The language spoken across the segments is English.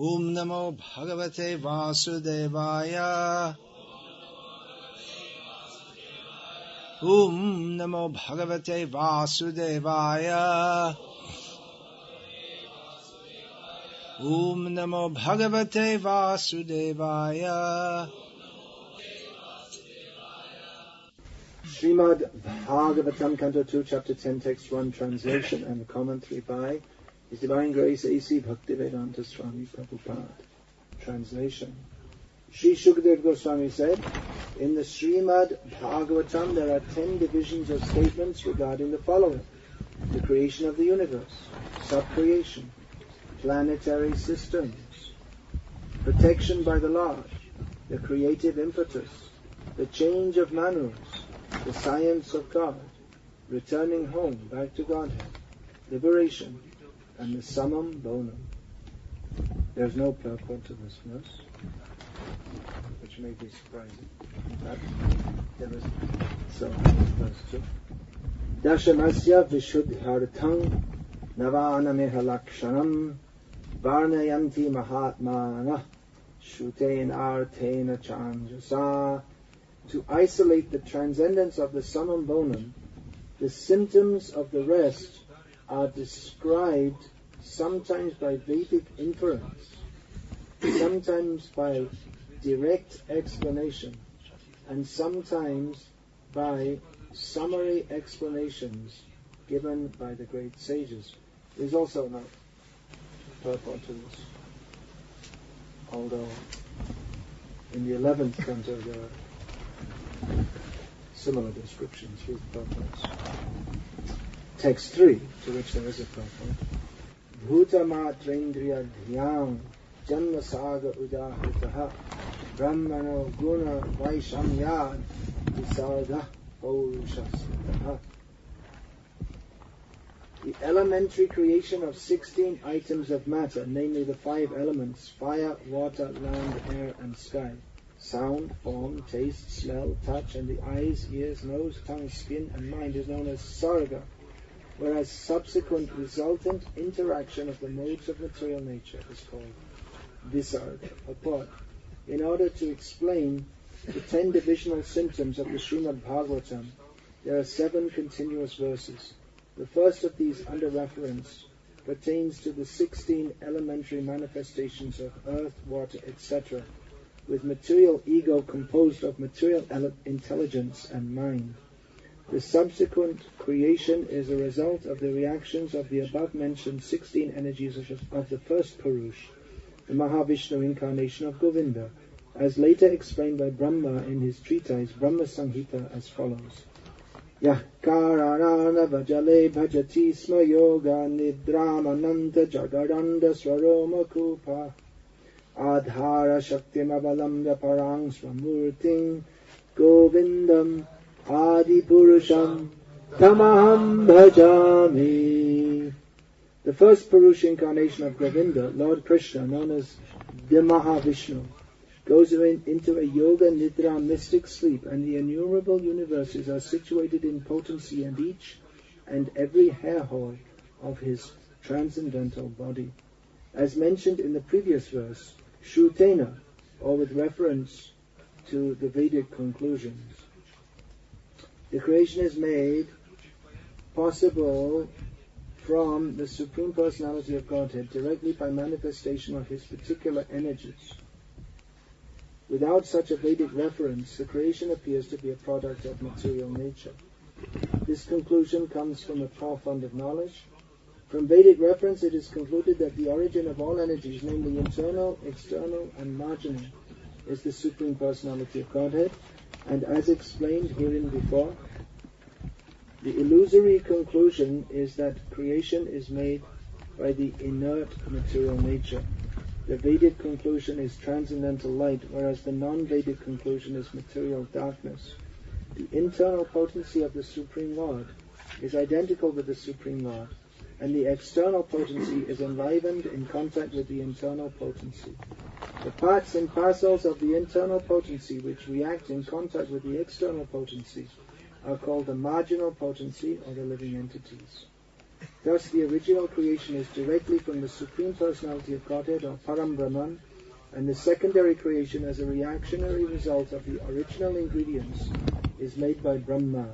Om Namo Bhagavate Vasudevaya. Om Namo Bhagavate Vasudevaya. Om Namo Bhagavate Vasudevaya. Srimad Bhagavatam, Canto 2, Chapter 10, Text 1, Translation and Commentary by His Divine Grace A.C. Bhaktivedanta Swami Prabhupada. Translation. Sri Shukdev Goswami said, in the Srimad Bhagavatam there are 10 divisions of statements regarding the following: the creation of the universe, sub-creation, planetary systems, protection by the Lord, the creative impetus, the change of manus, the science of God, returning home back to Godhead, liberation, and the summum bonum. There's no purport to this verse, which may be surprising. But there is so verse 2. Dashamasya vishuddhartham navanameha lakshanam varnayanti mahatmana shutein artena chanjasa. To isolate the transcendence of the summum bonum, the symptoms of the rest are described sometimes by Vedic inference, sometimes by direct explanation, and sometimes by summary explanations given by the great sages. There's also no purport to this, although in the 11th canto there are similar descriptions with purports. Text 3, to which there is a purport. Bhuta matrendriya dhyam janma saga udahitaha brahmano guna vaishamyad visarga paurushasitaha. The elementary creation of 16 items of matter, namely the 5 elements, fire, water, land, air, and sky, sound, form, taste, smell, touch, and the eyes, ears, nose, tongue, skin, and mind is known as sarga, whereas subsequent resultant interaction of the modes of material nature is called visarga, purport. In order to explain the 10 divisional symptoms of the Srimad Bhagavatam, there are 7 continuous verses. The first of these, under reference, pertains to the 16 elementary manifestations of earth, water, etc., with material ego composed of material intelligence and mind. The subsequent creation is a result of the reactions of the above-mentioned 16 energies of the first Purush, the Mahavishnu incarnation of Govinda, as later explained by Brahma in his treatise Brahma Samhita as follows. Yah kararana vajale bhajati sma yoga nidramananta jagaranda swaroma kupa Adhara Shaktim Avalamya Parang Swamurting Govindam Adi Purusham Tamaham Bhajami. The first Purush incarnation of Govinda, Lord Krishna, known as the Mahavishnu, goes into a yoga nidra mystic sleep, and the innumerable universes are situated in potency and each and every hair hole of his transcendental body. As mentioned in the previous verse, Shrutena, or with reference to the Vedic conclusions. The creation is made possible from the Supreme Personality of Godhead directly by manifestation of his particular energies. Without such a Vedic reference, the creation appears to be a product of material nature. This conclusion comes from a far-fund of knowledge. From Vedic reference, it is concluded that the origin of all energies, namely internal, external, and marginal, is the Supreme Personality of Godhead, and as explained herein before, the illusory conclusion is that creation is made by the inert material nature. The Vedic conclusion is transcendental light, whereas the non-Vedic conclusion is material darkness. The internal potency of the Supreme Lord is identical with the Supreme Lord, and the external potency is enlivened in contact with the internal potency. The parts and parcels of the internal potency which react in contact with the external potency are called the marginal potency or the living entities. Thus the original creation is directly from the Supreme Personality of Godhead or Param Brahman, and the secondary creation as a reactionary result of the original ingredients is made by Brahma.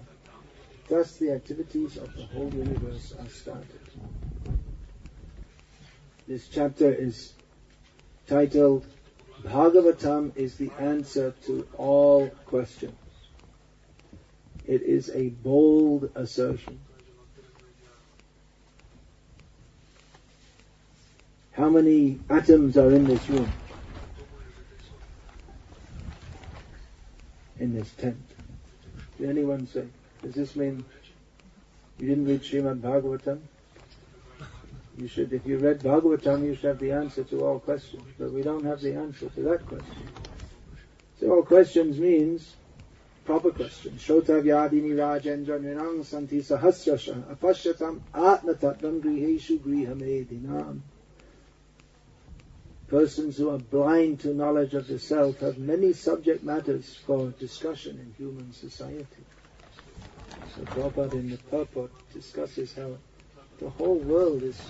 Thus the activities of the whole universe are started. This chapter is titled Bhagavatam is the answer to all questions. It is a bold assertion. How many atoms are in this room? In this tent? Did anyone say? Does this mean you didn't read Srimad Bhagavatam? You should, if you read Bhagavatam, you should have the answer to all questions. But we don't have the answer to that question. So all questions means proper questions. Shrotavyadini Rajendra Nirang Santi Sahasrasha Apashyatam Atmatattvam Griheshu Grihamedinam. Persons who are blind to knowledge of the self have many subject matters for discussion in human society. So Prabhupada in the purport discusses how the whole world is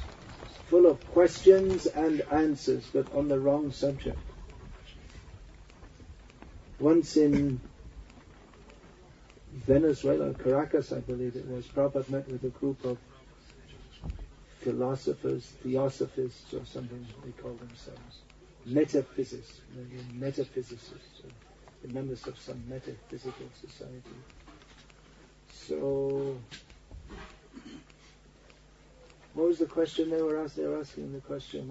full of questions and answers, but on the wrong subject. Once in Venezuela, Caracas I believe it was, Prabhupada met with a group of philosophers, theosophists or something they call themselves. Metaphysicists, the members of some metaphysical society. So, what was the question they were asking? They were asking the question,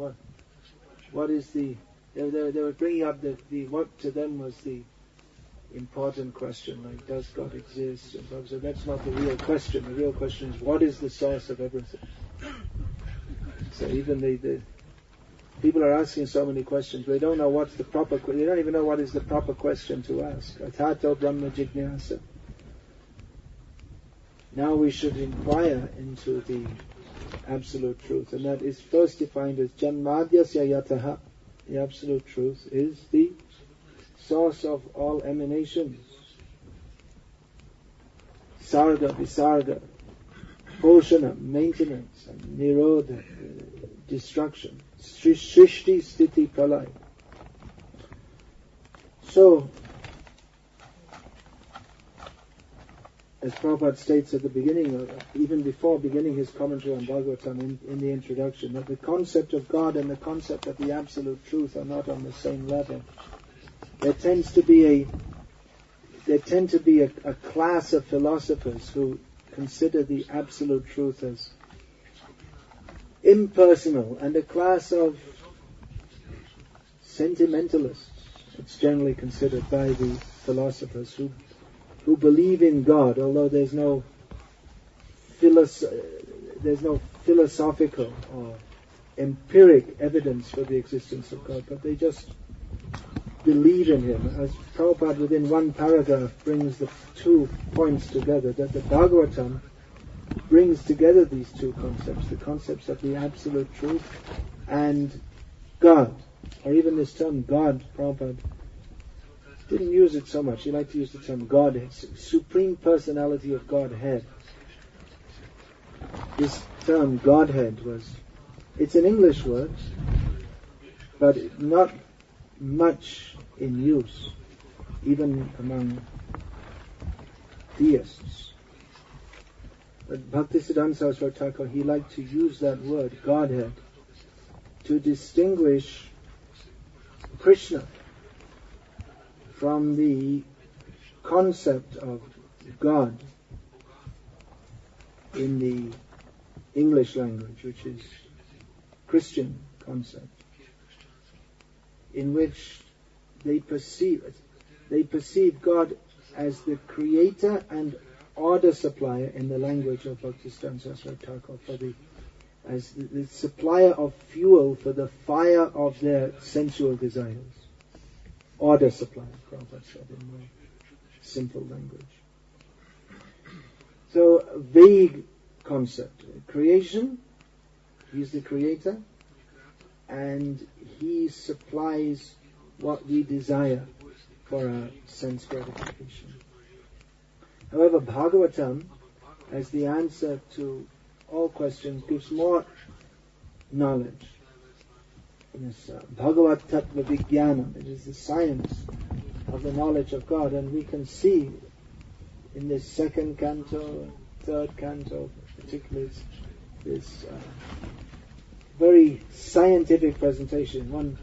what is the... They were bringing up the what to them was the important question, like, does God exist? And so that's not the real question. The real question is, what is the source of everything? So even the people are asking so many questions, they don't know what's the proper... They don't even know what is the proper question to ask. Atato Brahma Jignasa. Now we should inquire into the absolute truth, and that is first defined as Janmadhyasya Yataha. The absolute truth is the source of all emanations. Sarga, Visarga, Poshana, maintenance, and Nirodha, destruction. Shrishti, Sthiti, Pralaya. So, as Prabhupada states at the beginning, even before beginning his commentary on Bhagavatam in the introduction, that the concept of God and the concept of the absolute truth are not on the same level. There tend to be a class of philosophers who consider the absolute truth as impersonal, and a class of sentimentalists, it's generally considered by the philosophers, who believe in God, although there's no philosophical or empiric evidence for the existence of God, but they just believe in Him. As Prabhupada within one paragraph brings the 2 points together, that the Bhagavatam brings together these 2 concepts, the concepts of the absolute truth and God, or even this term God. Prabhupada didn't use it so much. He liked to use the term Godhead, Supreme Personality of Godhead. This term Godhead it's an English word, but not much in use, even among theists. But Bhaktisiddhanta Saraswati Thakur, he liked to use that word, Godhead, to distinguish Krishna from the concept of God in the English language, which is Christian concept, in which they perceive God as the creator and order supplier in the language of Bhaktisiddhanta Saraswati Thakur, as the supplier of fuel for the fire of their sensual desires. Order supplier, Prabhupada said in more simple language. So, vague concept. Creation, He's the creator, and He supplies what we desire for our sense gratification. However, Bhagavatam, as the answer to all questions, gives more knowledge. This Bhagavad-tattva Vijnanam, it is the science of the knowledge of God, and we can see in this second canto, third canto, particularly this very scientific presentation. One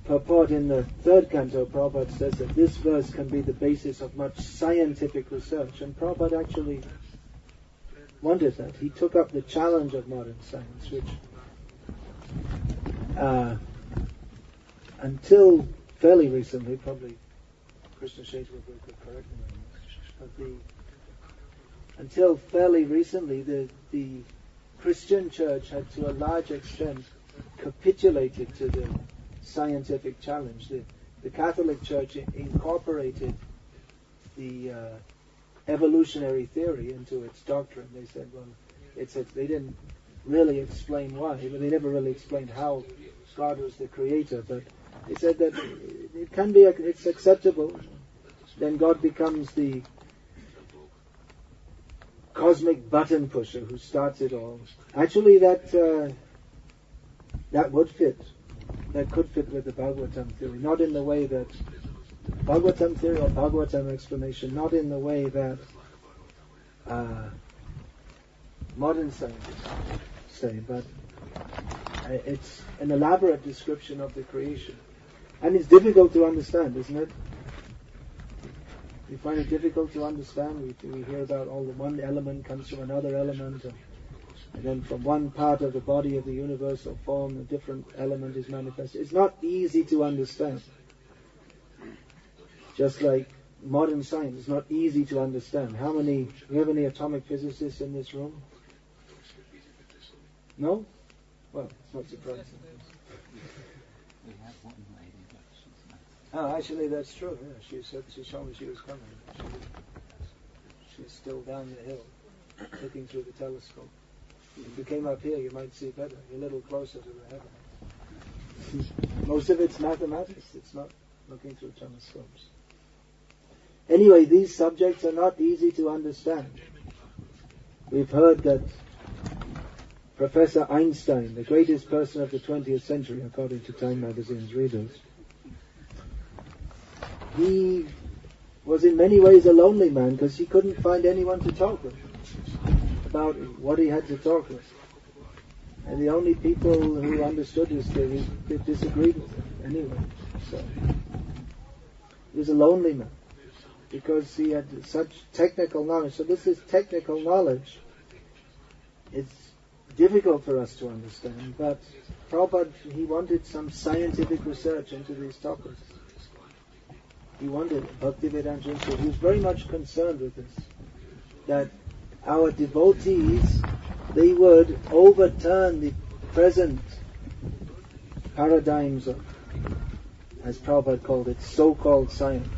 purport in the third canto, Prabhupada says that this verse can be the basis of much scientific research, and Prabhupada actually wanted that. He took up the challenge of modern science, which until fairly recently, probably Krishna Shaitan could correct me on this, but until fairly recently, the Christian church had to a large extent capitulated to the scientific challenge. The Catholic Church incorporated the evolutionary theory into its doctrine. They said, well, they didn't really explain why, but they never really explained how God was the creator, but they said that it can be, it's acceptable. Then God becomes the cosmic button pusher who starts it all. Actually, that would fit. That could fit with the Bhagavatam theory, not in the way that Bhagavatam theory or Bhagavatam explanation, not in the way that modern scientists say, but it's an elaborate description of the creation. And it's difficult to understand, isn't it? We find it difficult to understand. We hear about all the one element comes from another element, and then from one part of the body of the universe or form, a different element is manifested. It's not easy to understand. Just like modern science, it's not easy to understand. Do you have any atomic physicists in this room? No? Well, it's not surprising. We have one lady, but she's not. Oh, actually, that's true. Yeah, she told me she was coming. She's still down the hill, looking through the telescope. If you came up here, you might see better. You're a little closer to the heaven. Most of it's mathematics. It's not looking through telescopes. Anyway, these subjects are not easy to understand. We've heard that Professor Einstein, the greatest person of the 20th century, according to Time magazine's readers, he was in many ways a lonely man because he couldn't find anyone to talk with about what he had to talk with. And the only people who understood his theory disagreed with him anyway. So he was a lonely man because he had such technical knowledge. So this is technical knowledge. It's difficult for us to understand, but Prabhupada, he wanted some scientific research into these topics. He wanted Bhakti Vedanta Institute. He was very much concerned with this, that our devotees, they would overturn the present paradigms of, as Prabhupada called it, so-called science,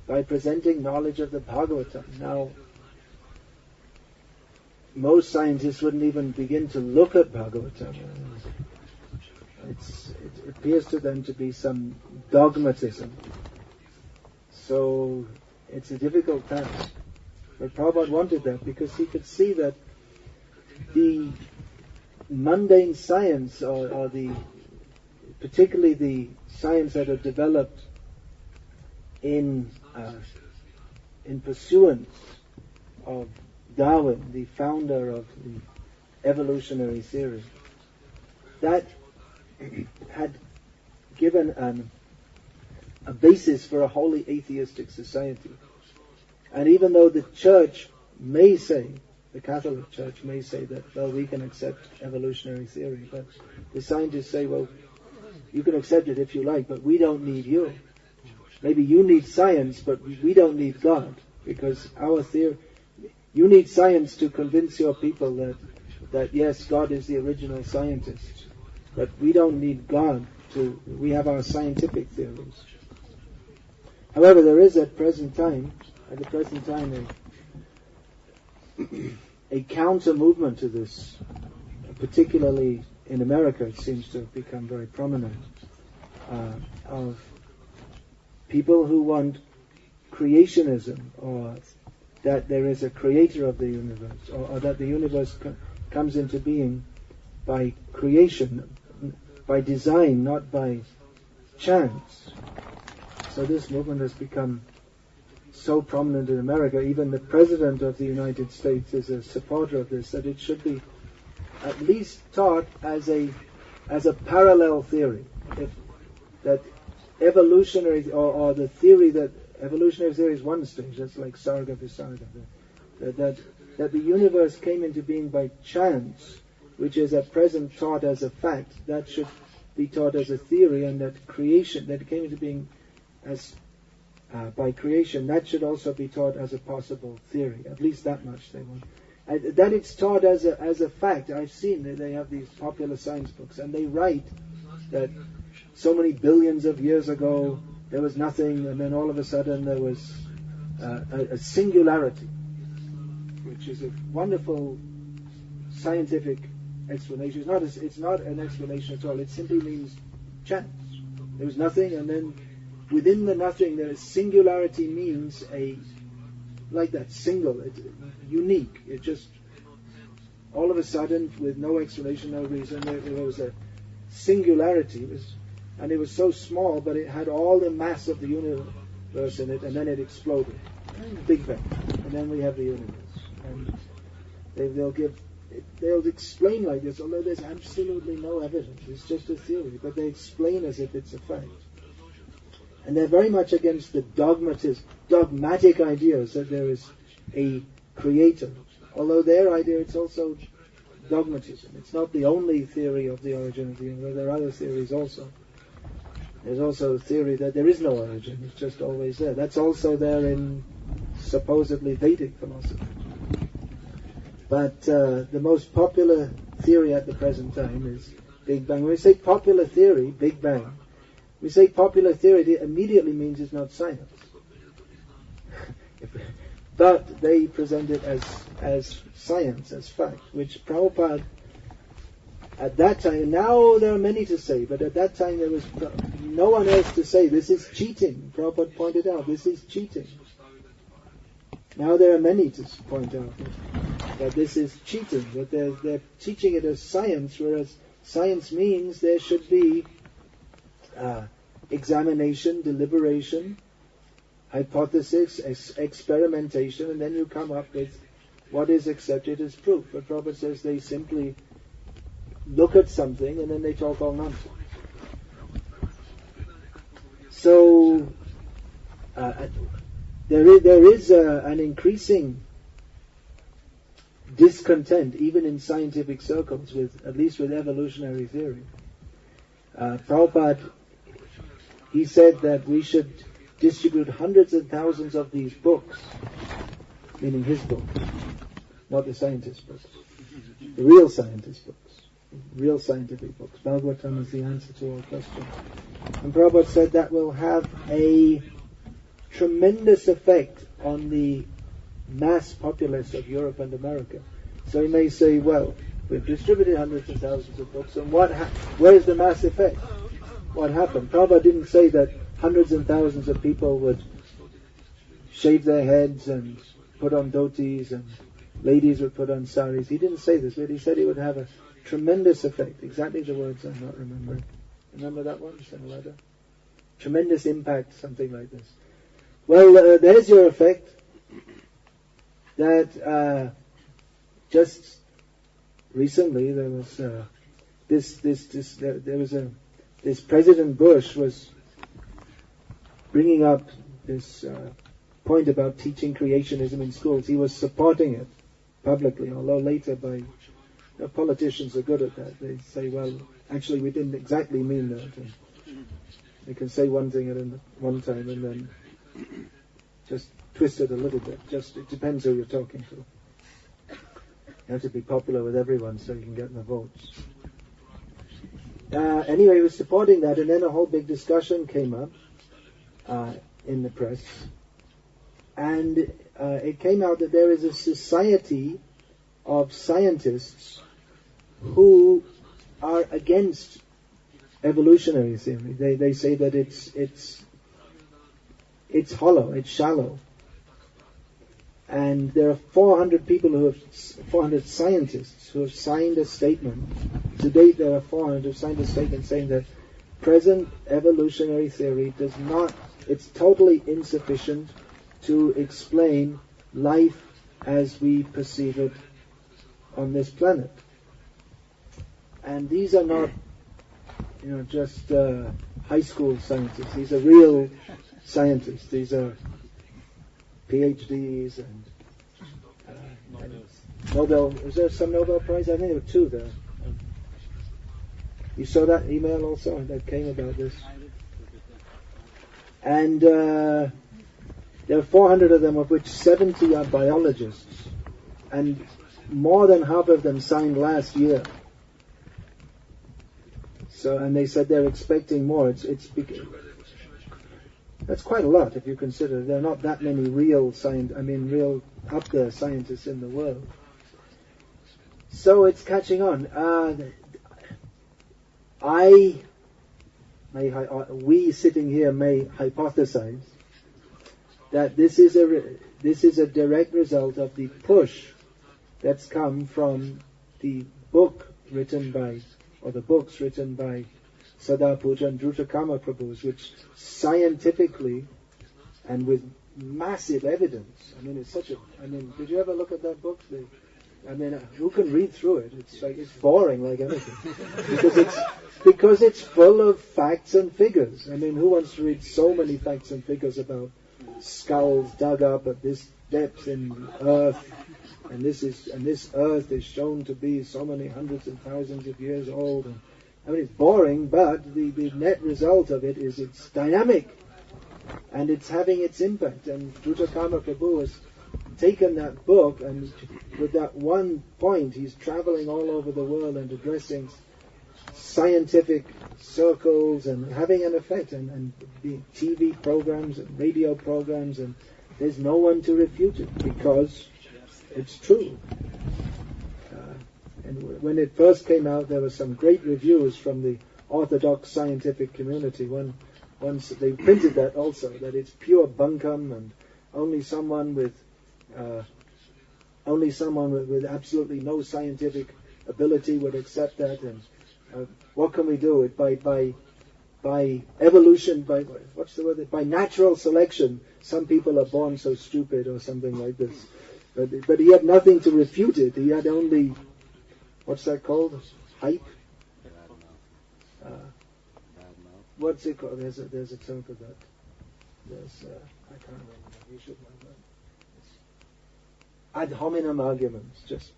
by presenting knowledge of the Bhagavatam. Now, most scientists wouldn't even begin to look at Bhagavatam. It appears to them to be some dogmatism. So it's a difficult task. But Prabhupada wanted that because he could see that the mundane science, or particularly the science that are developed in pursuance of Darwin, the founder of the evolutionary theory, that had given a basis for a wholly atheistic society. And even though the church may say, the Catholic Church may say that, well, we can accept evolutionary theory, but the scientists say, well, you can accept it if you like, but we don't need you. Maybe you need science, but we don't need God, because our theory, you need science to convince your people that yes, God is the original scientist, but we don't need God we have our scientific theories. However, there is at the present time, a counter movement to this, particularly in America. It seems to have become very prominent, of people who want creationism, or that there is a creator of the universe, or that the universe comes into being by creation, by design, not by chance. So this movement has become so prominent in America. Even the President of the United States is a supporter of this, that it should be at least taught as a parallel theory. That evolutionary, or the theory that evolutionary theory is one stage, that's like Sarga Visarga, that the universe came into being by chance, which is at present taught as a fact, that should be taught as a theory, and that creation, that came into being as by creation, that should also be taught as a possible theory. At least that much they want. That it's taught as a fact. I've seen that they have these popular science books, and they write that so many billions of years ago there was nothing, and then all of a sudden there was a singularity, which is a wonderful scientific explanation. It's not an explanation at all. It simply means chance. There was nothing, and then within the nothing there is singularity. Means like that, single, unique. It just all of a sudden, with no explanation, no reason, there was a singularity. And it was so small, but it had all the mass of the universe in it, and then it exploded. Big Bang. And then we have the universe. And they'll explain like this, although there's absolutely no evidence. It's just a theory, but they explain as if it's a fact. And they're very much against the dogmatic ideas that there is a creator. Although their idea, it's also dogmatism. It's not the only theory of the origin of the universe. There are other theories also. There's also a theory that there is no origin, it's just always there. That's also there in supposedly Vedic philosophy. But the most popular theory at the present time is Big Bang. When we say popular theory, Big Bang, we say popular theory, it immediately means it's not science. But they present it as science, as fact, which Prabhupada, at that time, now there are many to say, but at that time there was no one else to say, this is cheating. Prabhupada pointed out, this is cheating. Now there are many to point out that this is cheating, that they're teaching it as science, whereas science means there should be examination, deliberation, hypothesis, experimentation, and then you come up with what is accepted as proof. But Prabhupada says they simply look at something and then they talk all nonsense. So there is an increasing discontent, even in scientific circles, at least with evolutionary theory. Prabhupada, he said that we should distribute hundreds and thousands of these books, meaning his books, not the scientist books, the real scientist books, real scientific books. Bhagavatam is the answer to all questions. And Prabhupada said that will have a tremendous effect on the mass populace of Europe and America. So you may say, well, we've distributed hundreds of thousands of books, and where is the mass effect? What happened? Prabhupada didn't say that hundreds and thousands of people would shave their heads and put on dhotis and ladies would put on saris. He didn't say this, but he said it would have a tremendous effect. Exactly the words I'm not remembering. Remember that one? Similar. Tremendous impact, something like this. Well, there's your effect. That just recently there was this President Bush was bringing up this point about teaching creationism in schools. He was supporting it publicly, although later politicians are good at that. They say, well, actually we didn't exactly mean that. And they can say one thing at one time and then just twist it a little bit. It depends who you're talking to. You have to be popular with everyone so you can get the votes. Anyway, he was supporting that, and then a whole big discussion came up in the press. And it came out that there is a society of scientists who are against evolutionary theory. They say that it's hollow, it's shallow. And there are 400 scientists who have signed a statement. To date, there are 400 who have signed a statement saying that present evolutionary theory it's totally insufficient to explain life as we perceive it on this planet. And these are not, just high school scientists. These are real scientists. These are PhDs and Nobel. Was there some Nobel Prize? I think there were 2 there. You saw that email also that came about this? And there are 400 of them, of which 70 are biologists. And more than half of them signed last year. So, and they said they're expecting more. That's quite a lot if you consider there are not that many real up there scientists in the world. So it's catching on. We sitting here may hypothesize that this is a direct result of the push that's come from the books written by Sadapuja and Drutakama Prabhus, which scientifically and with massive evidence. Did you ever look at that book? Who can read through it? It's boring like anything. because it's full of facts and figures. Who wants to read so many facts and figures about skulls dug up at this depth in earth, and this earth is shown to be so many hundreds and thousands of years old, and it's boring, but the net result of it is it's dynamic and it's having its impact. And Drutakama Prabhu has taken that book, and with that one point he's traveling all over the world and addressing scientific circles and having an effect, and the TV programs and radio programs, and there's no one to refute it because it's true. And when it first came out, there were some great reviews from the orthodox scientific community. Once they printed that also, that it's pure bunkum, and only someone with absolutely no scientific ability would accept that. And what can we do? It by evolution, what's the word? By natural selection, some people are born so stupid or something like this. But he had nothing to refute it. He had only, what's that called? Hype? What's it called? There's a term for that. I can't remember. You should know that. Ad hominem arguments. Just,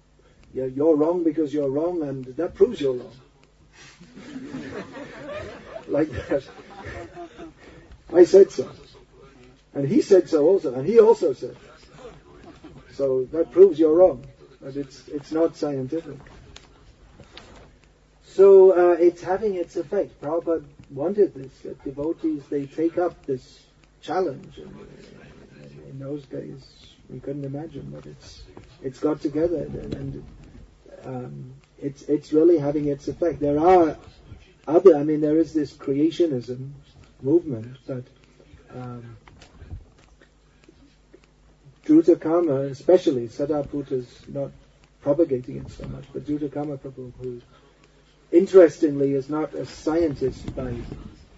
you're wrong because you're wrong, and that proves you're wrong. Like that. I said so. And he said so also. And he also said. So that proves you're wrong. But it's not scientific. So it's having its effect. Prabhupada wanted this, that devotees, they take up this challenge. In those days, we couldn't imagine, but it's got together, and it's really having its effect. There are there is this creationism movement, but Drutakama, especially, Sadaputa's not propagating it so much, but Drutakama Prabhu, who interestingly is not a scientist by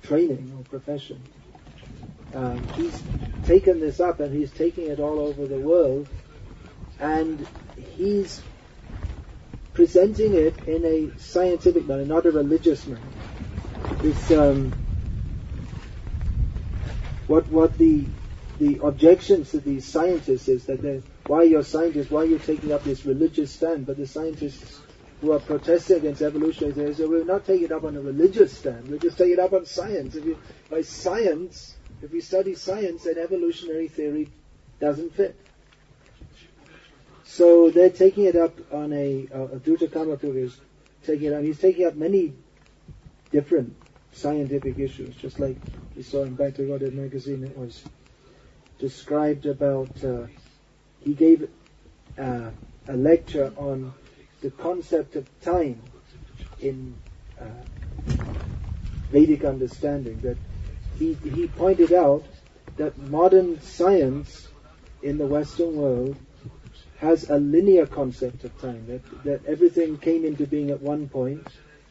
training or profession, he's taken this up and he's taking it all over the world, and he's presenting it in a scientific manner, not a religious manner. This what the objections to these scientists is that why you're scientists, why you're taking up this religious stand, but the scientists who are protesting against evolution, they say, we're not taking it up on a religious stand, we're just taking it up on science. If we study science, then evolutionary theory doesn't fit. So they're taking it up on a Drutakama Prabhu is taking it up. He's taking up many different scientific issues, just like we saw in Bhagavad-gita magazine. It was described about, he gave a lecture on the concept of time in Vedic understanding, that he pointed out that modern science in the Western world has a linear concept of time, that everything came into being at one point,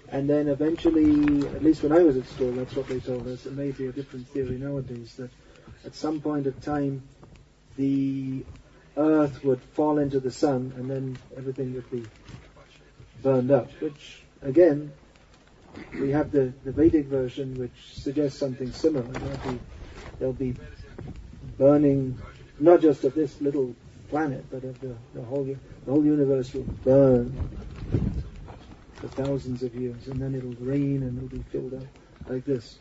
and then eventually, at least when I was at school, that's what they told us. It may be a different theory nowadays, that at some point of time the earth would fall into the sun and then everything would be burned up, which again, we have the Vedic version which suggests something similar. There'll be burning, not just of this little planet, but of the whole universe will burn for thousands of years, and then it'll rain and it'll be filled up like this.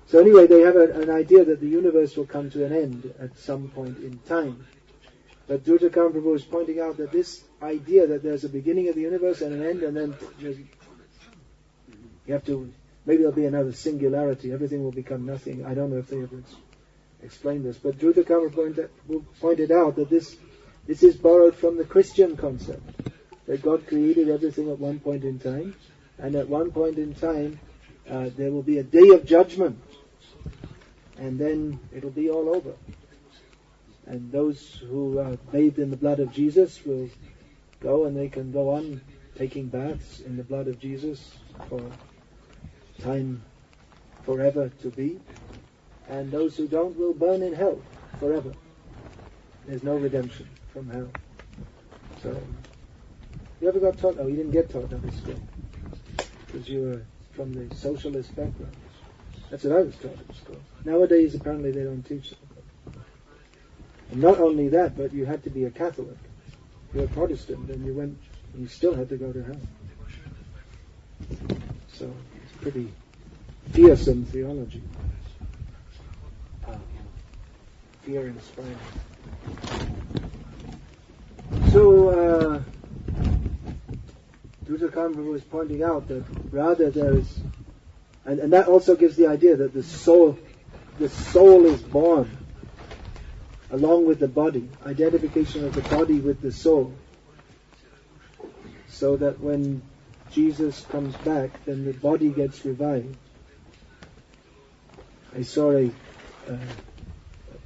So anyway, they have an idea that the universe will come to an end at some point in time. But Dhrutakam Prabhu is pointing out that this idea that there's a beginning of the universe and an end, and then you have to, maybe there'll be another singularity, everything will become nothing. I don't know if they ever explained this, but Dhrutakam Prabhu pointed out that this is borrowed from the Christian concept, that God created everything at one point in time, and at one point in time there will be a day of judgment, and then it'll be all over. And those who are bathed in the blood of Jesus will go, and they can go on taking baths in the blood of Jesus for time forever to be. And those who don't will burn in hell forever. There's no redemption from hell. So, you ever got taught? Oh, you didn't get taught that at school, because you were from the socialist background. That's what I was taught at school. Nowadays, apparently, they don't teach that. And not only that, but you had to be a Catholic. If you were a Protestant, then you still had to go to hell. So, it's pretty fearsome theology. Fear-inspiring. So, Dhrutakam Prabhu was pointing out that rather there is, and that also gives the idea that the soul is born along with the body, identification of the body with the soul, so that when Jesus comes back, then the body gets revived. I saw a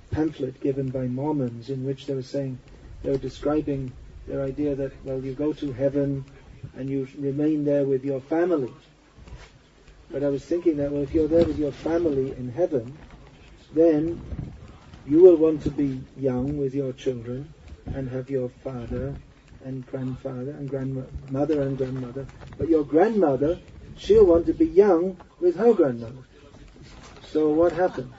pamphlet given by Mormons in which they were describing their idea that, well, you go to heaven and you remain there with your family. But I was thinking that, well, if you're there with your family in heaven, then you will want to be young with your children and have your father and grandfather and grandmother and grandmother. But your grandmother, she'll want to be young with her grandmother. So what happens?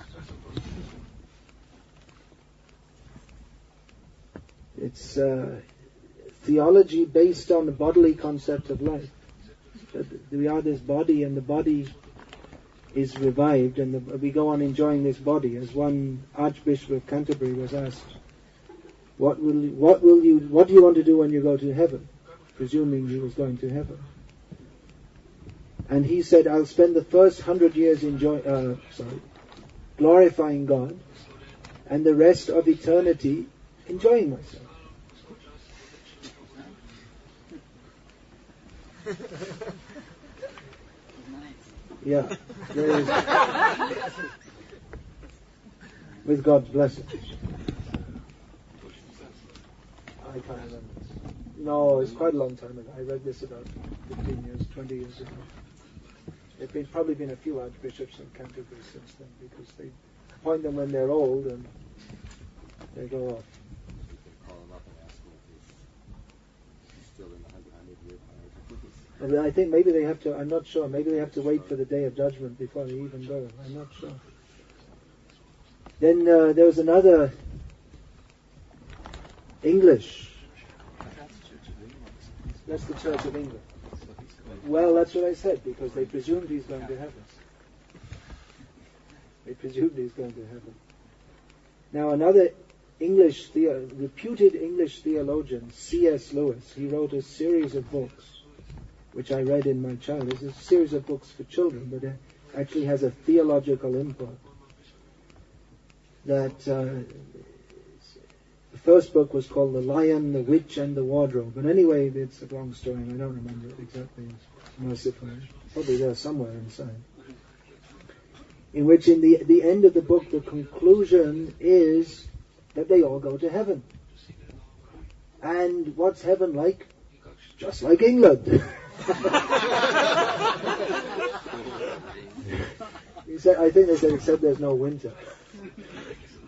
It's theology based on the bodily concept of life. That we are this body, and the body is revived, and we go on enjoying this body. As one Archbishop of Canterbury was asked, what do you want to do when you go to heaven? Presuming he was going to heaven. And he said, I'll spend the first 100 years glorifying God, and the rest of eternity enjoying myself. Yeah, there is, with God's blessing. I can't remember. No, it's quite a long time ago. I read this about 15 years, 20 years ago. There's probably been a few archbishops in Canterbury since then, because they appoint them when they're old and they go off. Call him up and ask him if he's still in the 100-year plan. I think maybe they have to, I'm not sure, maybe they have to wait for the day of judgment before they even go. I'm not sure. Then there was another English. That's the Church of England. Well, that's what I said, because they presumed he's going to heaven. They presumed he's going to heaven. Now another reputed English theologian, C.S. Lewis, he wrote a series of books, which I read in my childhood. It's a series of books for children, but it actually has a theological import. That the first book was called The Lion, the Witch, and the Wardrobe. But anyway, it's a long story, and I don't remember it exactly, mercifully. Probably there somewhere inside. In which, in the end of the book, the conclusion is that they all go to heaven. And what's heaven like? Just like England. He said, I think they said, except there's no winter.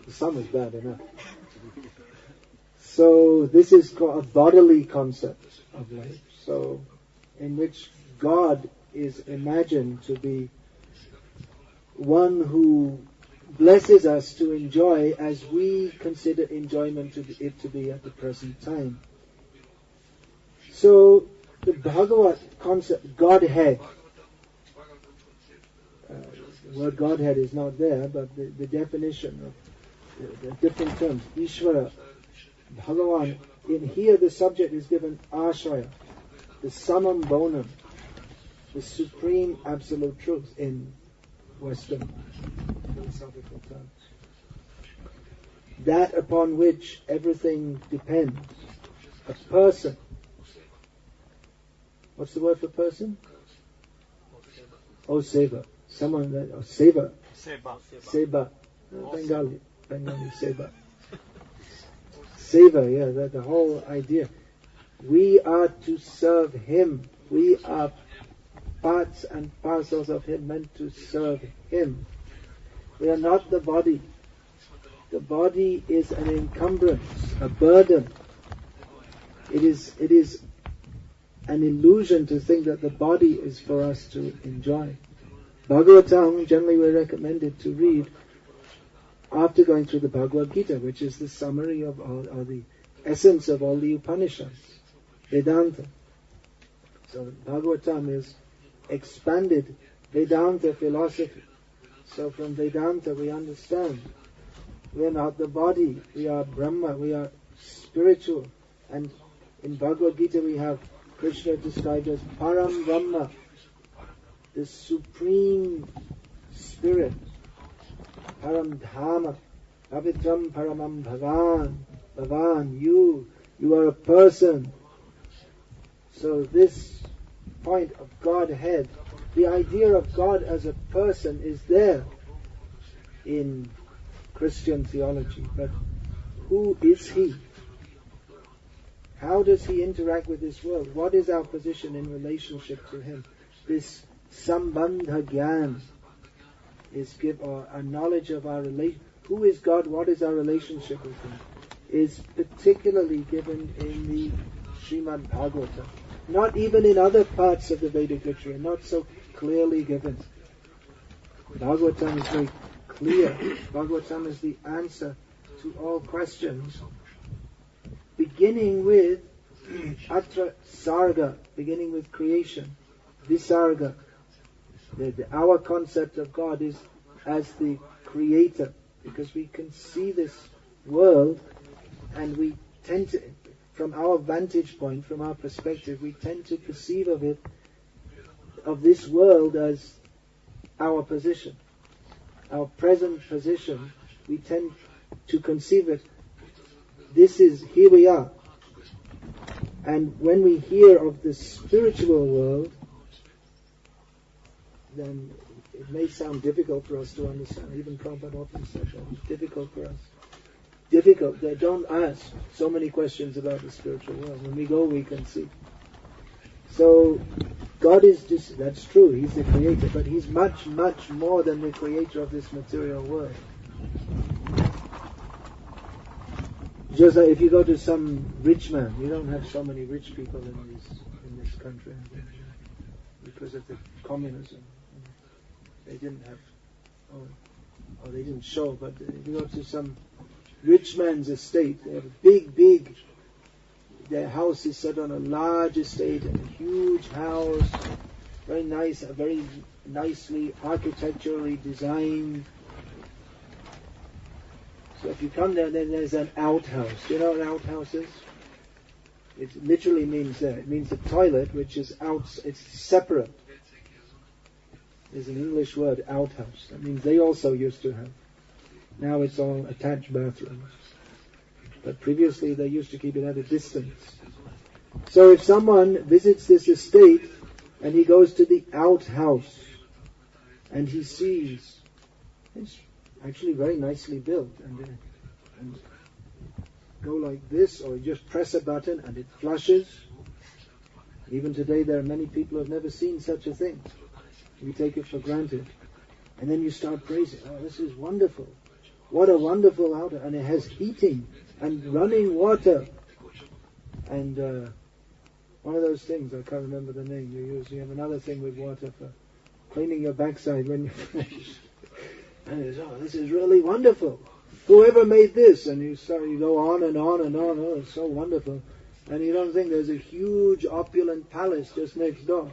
The summer's bad enough. So this is a bodily concept of life. So in which God is imagined to be one who blesses us to enjoy as we consider enjoyment to be at the present time. So the Bhagavad concept, Godhead, the word Godhead is not there, but the definition of the different terms, Ishvara, Bhagavan, in here the subject is given Ashraya, the summum bonum, the supreme absolute truth in Western philosophical terms. That upon which everything depends. A person. What's the word for person? Oh, seva. Someone that, oh, seva. Seva. Bengali, seva. Seva, yeah, that's the whole idea. We are to serve Him. We are parts and parcels of Him, meant to serve Him. We are not the body. The body is an encumbrance, a burden. It is an illusion to think that the body is for us to enjoy. Bhagavatam, generally we're recommended to read after going through the Bhagavad-gita, which is the summary of all, or the essence of all the Upanishads, Vedanta. So Bhagavatam is expanded Vedanta philosophy. So from Vedanta we understand we are not the body, we are Brahma, we are spiritual. And in Bhagavad-gita we have Krishna described as Param Brahma, the supreme spirit, Param Dhamma, Pavitram Paramam Bhavan, you are a person. So this point of Godhead, the idea of God as a person is there in Christian theology, but who is He? How does He interact with this world? What is our position in relationship to Him? This Sambandha Gyan is a knowledge of our relation. Who is God? What is our relationship with Him? Is particularly given in the Srimad Bhagavatam. Not even in other parts of the Vedic literature, not so clearly given. Bhagavatam is very clear. Bhagavatam is the answer to all questions, beginning with Atra Sarga, beginning with creation, Visarga. Our concept of God is as the creator, because we can see this world and we tend to, from our vantage point, from our perspective, we tend to perceive of this world as our position. Our present position, we tend to conceive it, here we are. And when we hear of the spiritual world, then it may sound difficult for us to understand. Even Prabhupada often said that it's difficult for us. Difficult. They don't ask so many questions about the spiritual world. When we go, we can see. So, God is just, that's true, He's the creator, but He's much, much more than the creator of this material world. Just like if you go to some rich man, you don't have so many rich people in this country because of the communism. They didn't have, or they didn't show, but if you go to some rich man's estate, they have a big, their house is set on a large estate and a huge house, very nice, very nicely architecturally designed. So if you come there, then there's an outhouse. Do you know what an outhouse is? It literally means that. It means a toilet which is it's separate. There's an English word, outhouse. That means they also used to have. Now it's all attached bathrooms. But previously they used to keep it at a distance. So if someone visits this estate and he goes to the outhouse and he sees it's actually very nicely built and go like this, or you just press a button and it flushes. Even today there are many people who have never seen such a thing. We take it for granted. And then you start praising, oh, this is wonderful. What a wonderful outlet. And it has heating and running water. And one of those things, I can't remember the name you use. You have another thing with water for cleaning your backside when you finish. And it's, oh, this is really wonderful. Whoever made this? And you go on and on and on. Oh, it's so wonderful. And you don't think there's a huge opulent palace just next door.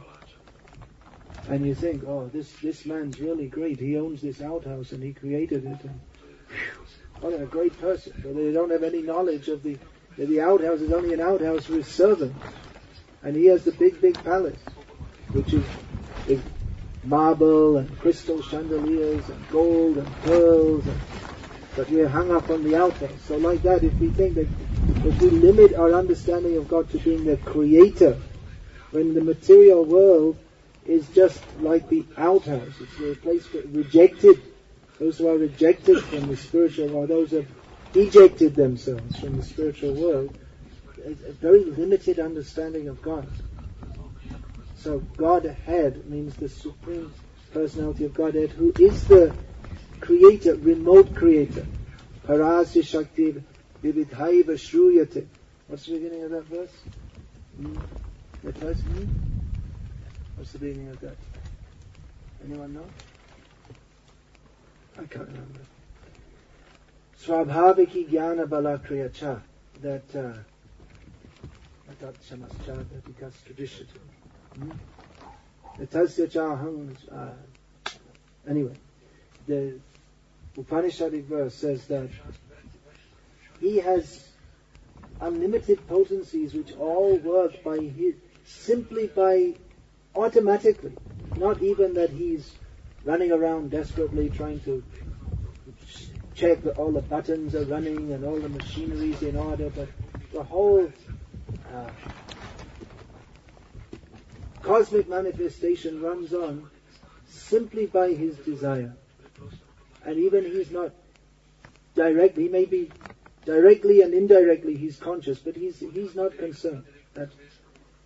And you think, oh, this man's really great. He owns this outhouse and he created it. And, what a great person. But they don't have any knowledge of the outhouse is only an outhouse for his servants. And he has the big palace, which is marble and crystal chandeliers and gold and pearls. But we are hung up on the outhouse. So like that, if we think that if we limit our understanding of God to being the creator, when the material world is just like the outhouse, it's a place for rejected, those who are rejected from the spiritual world, those who have ejected themselves from the spiritual world, a very limited understanding of God. So Godhead means the Supreme Personality of Godhead, who is the creator, remote creator. Parasya Shakti Vividhaiva Shruyate. What's the beginning of that verse? That verse? What's the beginning of that? Anyone know? I can't remember. Swabhaviki Jnana Balakriyacha. That Shamascha, because tradition. Anyway, the Upanishadic verse says that he has unlimited potencies which all work simply by automatically. Not even that he's running around desperately trying to check that all the buttons are running and all the machinery is in order, but the whole cosmic manifestation runs on simply by his desire. And even he's not directly, he may be directly and indirectly he's conscious, but he's not concerned.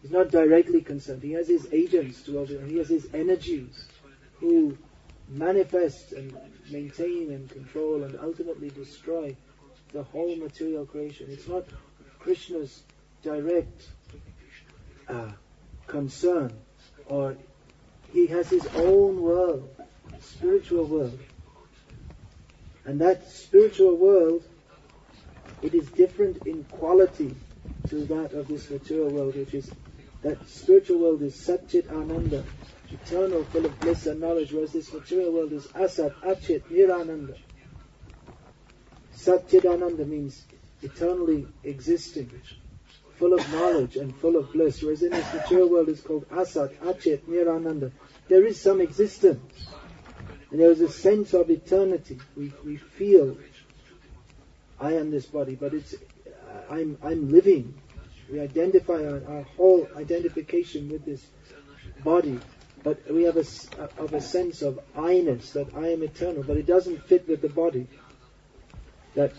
He's not directly concerned. He has his agents to over, he has his energies who manifest and maintain and control and ultimately destroy the whole material creation. It's not Krishna's direct concern, or he has his own world, spiritual world. And that spiritual world, it is different in quality to that of this material world, which is, that spiritual world is Satchit Ananda, eternal, full of bliss and knowledge, whereas this material world is Asat, Achit, Nirananda. Satchit Ananda means eternally existing, full of knowledge and full of bliss, whereas in this material world is called Asat, Achit, Nirananda. There is some existence, and there is a sense of eternity. We feel, I am this body, but it's I'm living. We identify our whole identification with this body, but we have a sense of I-ness, that I am eternal, but it doesn't fit with the body. That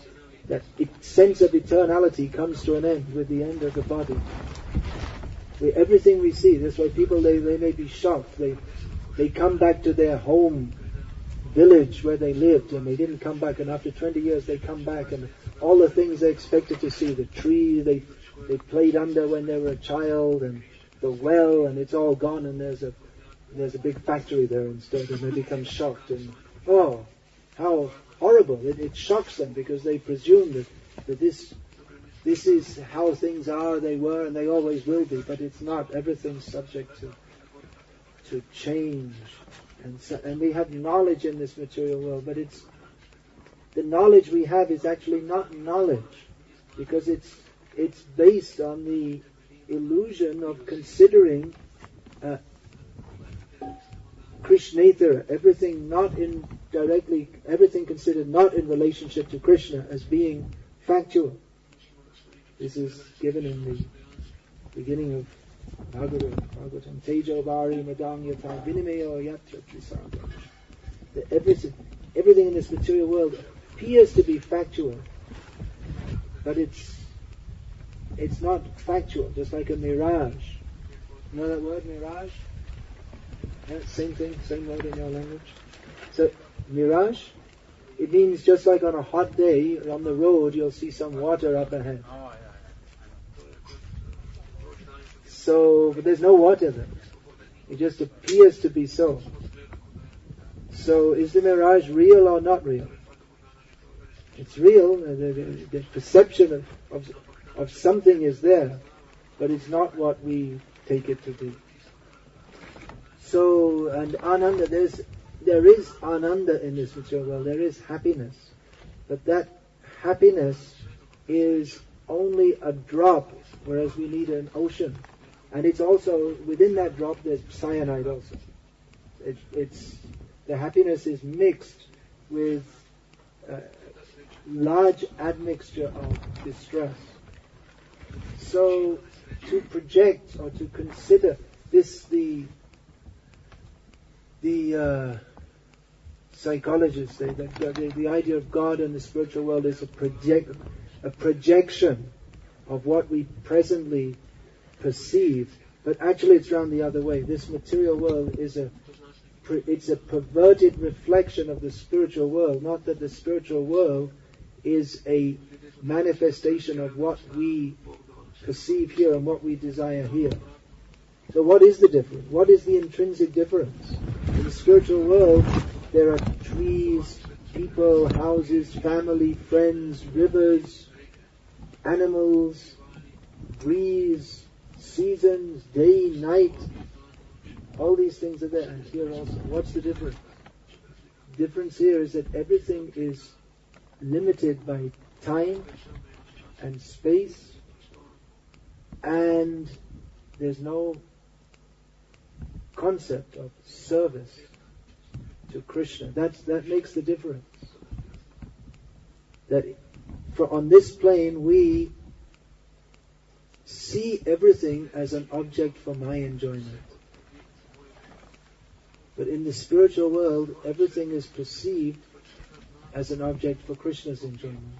sense of eternality comes to an end with the end of the body. Everything we see, that's why people, they may be shocked. They come back to their home village where they lived, and they didn't come back, and after 20 years they come back, and all the things they expected to see, the tree they played under when they were a child, and the well, and it's all gone, and there's a big factory there instead, and they become shocked, and oh, how horrible. It shocks them, because they presume that this is how things are, they were, and they always will be, but it's not. Everything's subject to change. And we have knowledge in this material world, but the knowledge we have is actually not knowledge, because it's based on the illusion of considering Krishnetara, everything considered not in relationship to Krishna as being factual. This is given in the beginning of Bhagavatam. Tejo Vari Madang Yata Vinimayo Yatra Trisarga. Everything in this material world appears to be factual, but it's it's not factual, just like a mirage. You know that word, mirage? Yeah, same thing, same word in your language. So, mirage, it means just like on a hot day, on the road, you'll see some water up ahead. So, but there's no water there. It just appears to be so. So, is the mirage real or not real? It's real. The perception of something is there, but it's not what we take it to be. So, and ananda, there is ananda in this material world. There is happiness, but that happiness is only a drop, whereas we need an ocean. And it's also within that drop. There's cyanide also. It's the happiness is mixed with large admixture of distress. So to project or to consider this, the psychologists say that the idea of God and the spiritual world is a projection of what we presently perceive, but actually it's round the other way. This material world is it's a perverted reflection of the spiritual world, not that the spiritual world is a manifestation of what we perceive here and what we desire here. So what is the difference? What is the intrinsic difference? In the spiritual world, there are trees, people, houses, family, friends, rivers, animals, breeze, seasons, day, night. All these things are there, and here also. What's the difference? The difference here is that everything is limited by time and space, and there's no concept of service to Krishna. That makes the difference. That on this plane we see everything as an object for my enjoyment. But in the spiritual world, everything is perceived as an object for Krishna's enjoyment.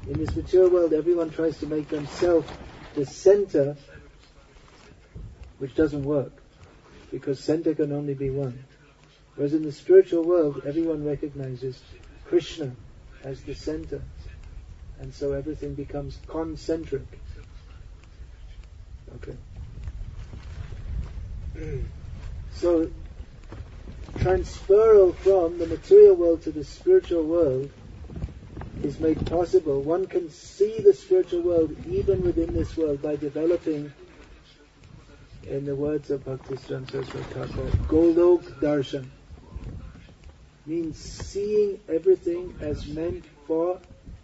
In this material world, everyone tries to make themselves the center, which doesn't work, because center can only be one. Whereas in the spiritual world, everyone recognizes Krishna as the center, and so everything becomes concentric. Okay. So, transferal from the material world to the spiritual world is made possible. One can see the spiritual world even within this world by developing, in the words of Bhakti Saraswati Thakur, Golok Darshan. Means seeing everything as meant for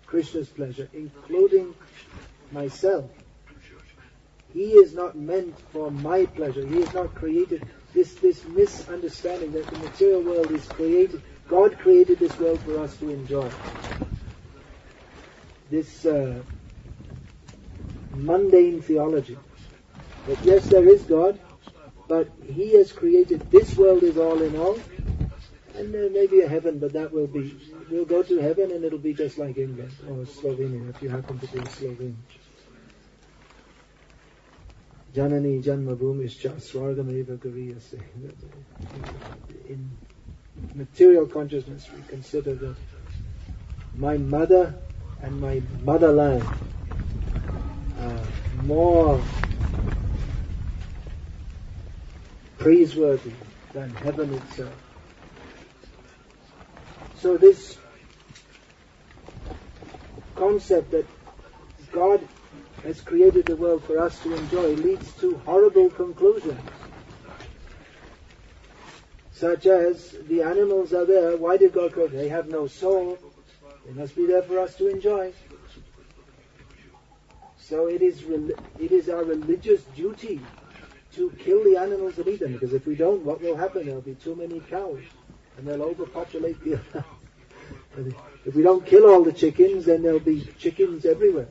Krishna's pleasure, including myself. He is not meant for my pleasure. He is not created. This misunderstanding that the material world is created. God created this world for us to enjoy. This mundane theology. That yes, there is God, but He has created, this world is all in all, and there may be a heaven, but we'll go to heaven and it'll be just like England, or Slovenia, if you happen to be Slovene. Janani Janma Bhumischa Swargameva Gariyase. In material consciousness, we consider that my mother and my motherland are more praiseworthy than heaven itself. So this concept that God has created the world for us to enjoy leads to horrible conclusions. Such as, the animals are there, why did God create them? They have no soul, they must be there for us to enjoy. So it is our religious duty to kill the animals and eat them, because if we don't, what will happen? There'll be too many cows, and they'll overpopulate the earth. If we don't kill all the chickens, then there'll be chickens everywhere.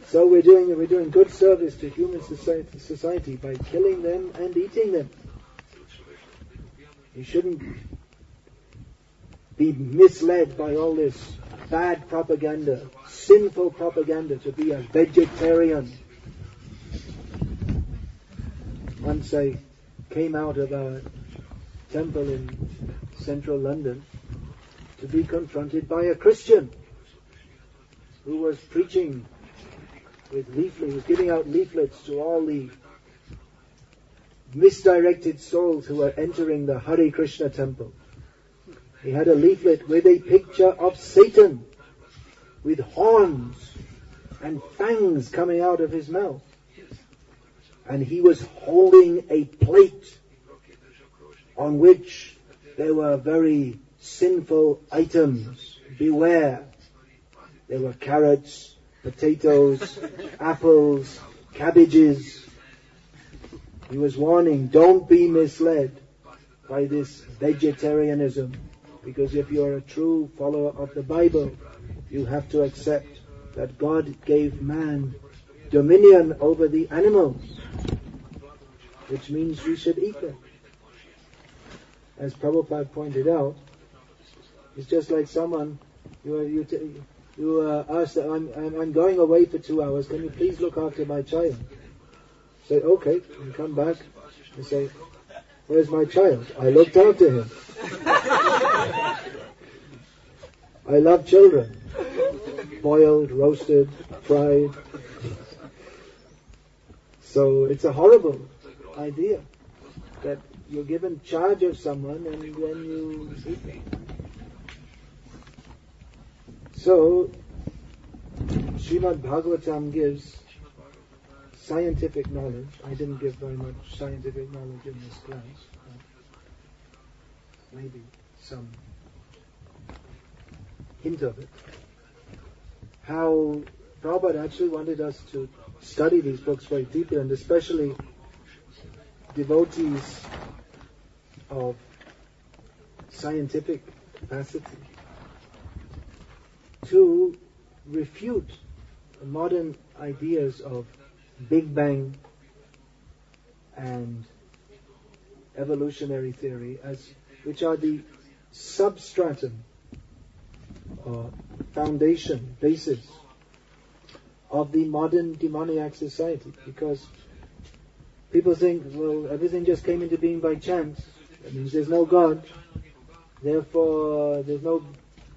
So we're doing good service to human society by killing them and eating them. You shouldn't be misled by all this bad propaganda, sinful propaganda to be a vegetarian. Once I came out of a temple in central London to be confronted by a Christian who was preaching with leaflets, was giving out leaflets to all the misdirected souls who were entering the Hare Krishna temple. He had a leaflet with a picture of Satan with horns and fangs coming out of his mouth. And he was holding a plate on which there were very sinful items. Beware. There were carrots, potatoes, apples, cabbages. He was warning, don't be misled by this vegetarianism, because if you're a true follower of the Bible, you have to accept that God gave man dominion over the animals, which means we should eat them. As Prabhupada pointed out, it's just like someone, you ask, I'm going away for 2 hours, can you please look after my child? Say, okay, and come back and say, where's my child? I looked after him. I love children. Boiled, roasted, fried. So it's a horrible idea that you're given charge of someone and then you eat them. So, Srimad Bhagavatam gives scientific knowledge. I didn't give very much scientific knowledge in this class. Maybe some hint of it. How Prabhupada actually wanted us to study these books very deeply, and especially devotees of scientific capacity, to refute modern ideas of Big Bang and evolutionary theory, which are the substratum or foundation, basis of the modern demoniac society. Because people think, well, everything just came into being by chance. That means there's no God. Therefore, there's no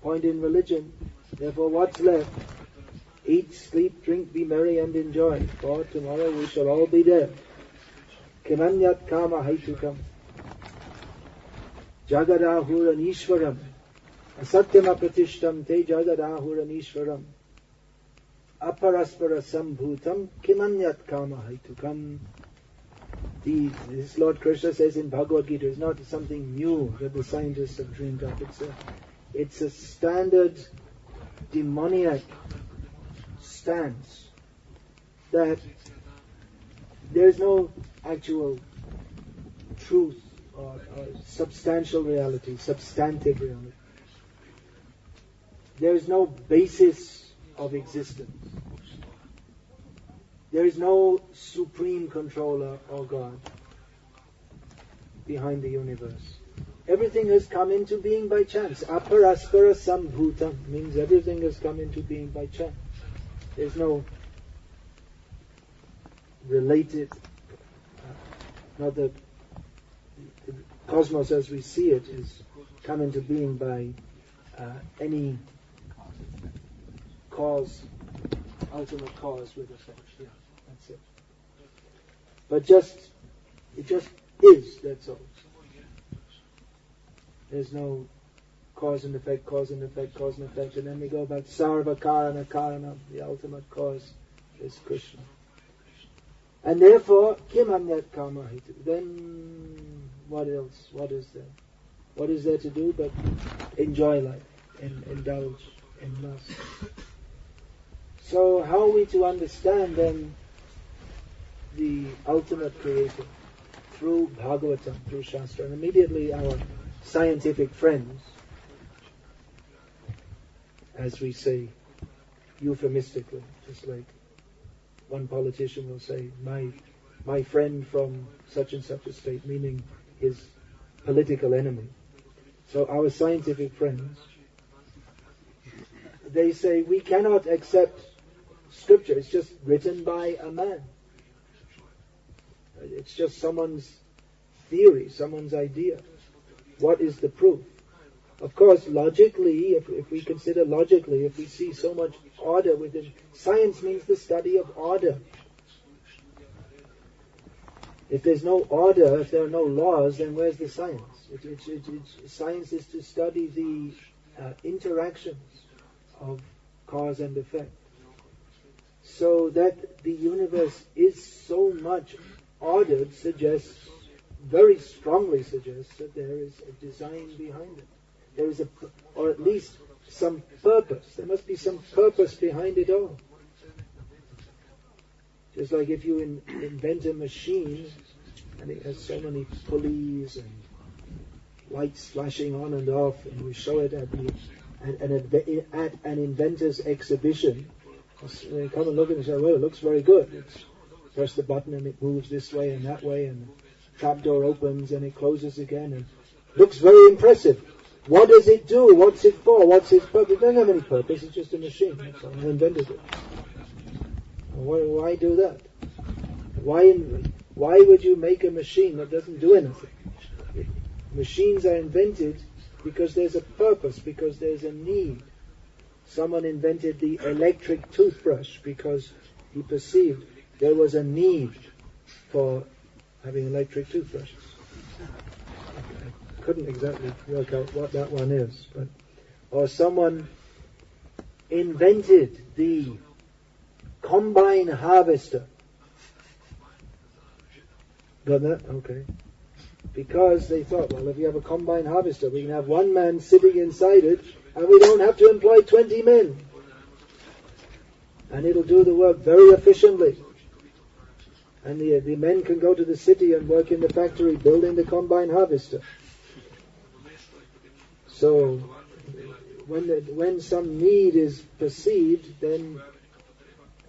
point in religion. Therefore, what's left? Eat, sleep, drink, be merry and enjoy. For tomorrow we shall all be dead. Kimanyat kama haitukam. Jagadahuranishwaram. Asatyam apratishtam te jagadahuranishwaram. Aparaspara sambhutam kimanyat kama haitukam. This Lord Krishna says in Bhagavad-gita, is not something new that the scientists have dreamed up. It's a standard demoniac stance that there is no actual truth or substantial reality, substantive reality. There is no basis of existence. There is no supreme controller or God behind the universe. Everything has come into being by chance. Aparaspara sambhutam means everything has come into being by chance. There's no related, not that the cosmos as we see it is come into being by any cause, ultimate cause with effect. Yeah, that's it. But it just is, that's all. There's no cause and effect, cause and effect, cause and effect. And then we go back, sarva karana karana, the ultimate cause is Krishna. And therefore, kim anyat kama hitu. Then what else? What is there? What is there to do but enjoy life and indulge in lust? So how are we to understand then the ultimate creator? Through Bhagavatam, through Shastra. And immediately our scientific friends, as we say euphemistically, just like one politician will say, my friend from such and such a state, meaning his political enemy. So our scientific friends they say we cannot accept scripture. It's just written by a man. It's just someone's theory, someone's idea. What is the proof? Of course, logically, if we consider logically, if we see so much order within, science means the study of order. If there's no order, if there are no laws, then where's the science? Science is to study the interactions of cause and effect. So that the universe is so much ordered very strongly suggests that there is a design behind it. There is or at least some purpose. There must be some purpose behind it all. Just like if you invent a machine and it has so many pulleys and lights flashing on and off, and we show it at an inventor's exhibition, they come and look at it and say, well, it looks very good. Press the button and it moves this way and that way, and the trapdoor opens and it closes again, and looks very impressive. What does it do? What's it for? What's its purpose? It doesn't have any purpose. It's just a machine. That's all. I invented it. Why do that? Why would you make a machine that doesn't do anything? Machines are invented because there's a purpose, because there's a need. Someone invented the electric toothbrush because he perceived there was a need for having electric toothbrushes. I couldn't exactly work out what that one is, or someone invented the combine harvester. Got that? Okay. Because they thought, well, if you have a combine harvester, we can have one man sitting inside it, and we don't have to employ 20 men. And it'll do the work very efficiently. And the men can go to the city and work in the factory building the combine harvester. So, when some need is perceived, then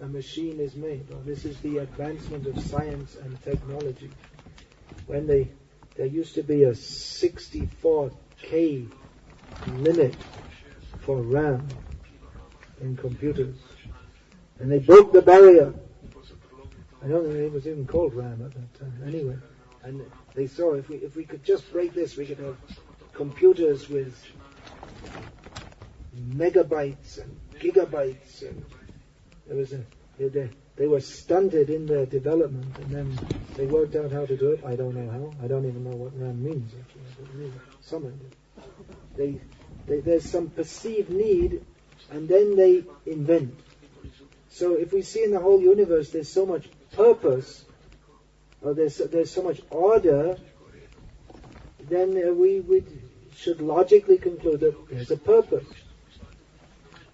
a machine is made. Well, this is the advancement of science and technology. When there used to be a 64K limit for RAM in computers, and they broke the barrier. I don't think it was even called RAM at that time. Anyway, and they saw if we could just break this, we could have computers with megabytes and gigabytes, and they were stunted in their development, and then they worked out how to do it. I don't know how. I don't even know what RAM means, actually. But really, someone did. There's some perceived need, and then they invent. So if we see in the whole universe there's so much purpose, or there's so much order, then we should logically conclude that there's a purpose.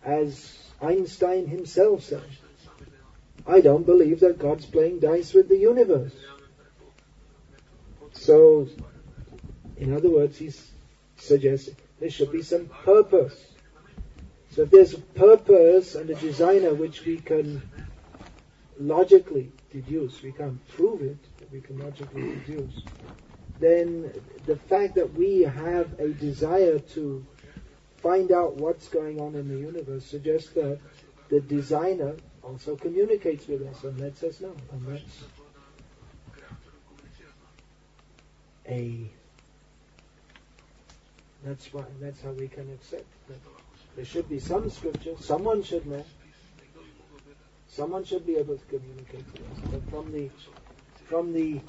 As Einstein himself said, I don't believe that God's playing dice with the universe. So, in other words, he's suggesting there should be some purpose. So if there's a purpose and a designer which we can logically deduce, we can't prove it, but we can logically deduce, then the fact that we have a desire to find out what's going on in the universe suggests that the designer also communicates with us and lets us know. And that's how we can accept that there should be some scripture. Someone should know. Someone should be able to communicate to us. But from the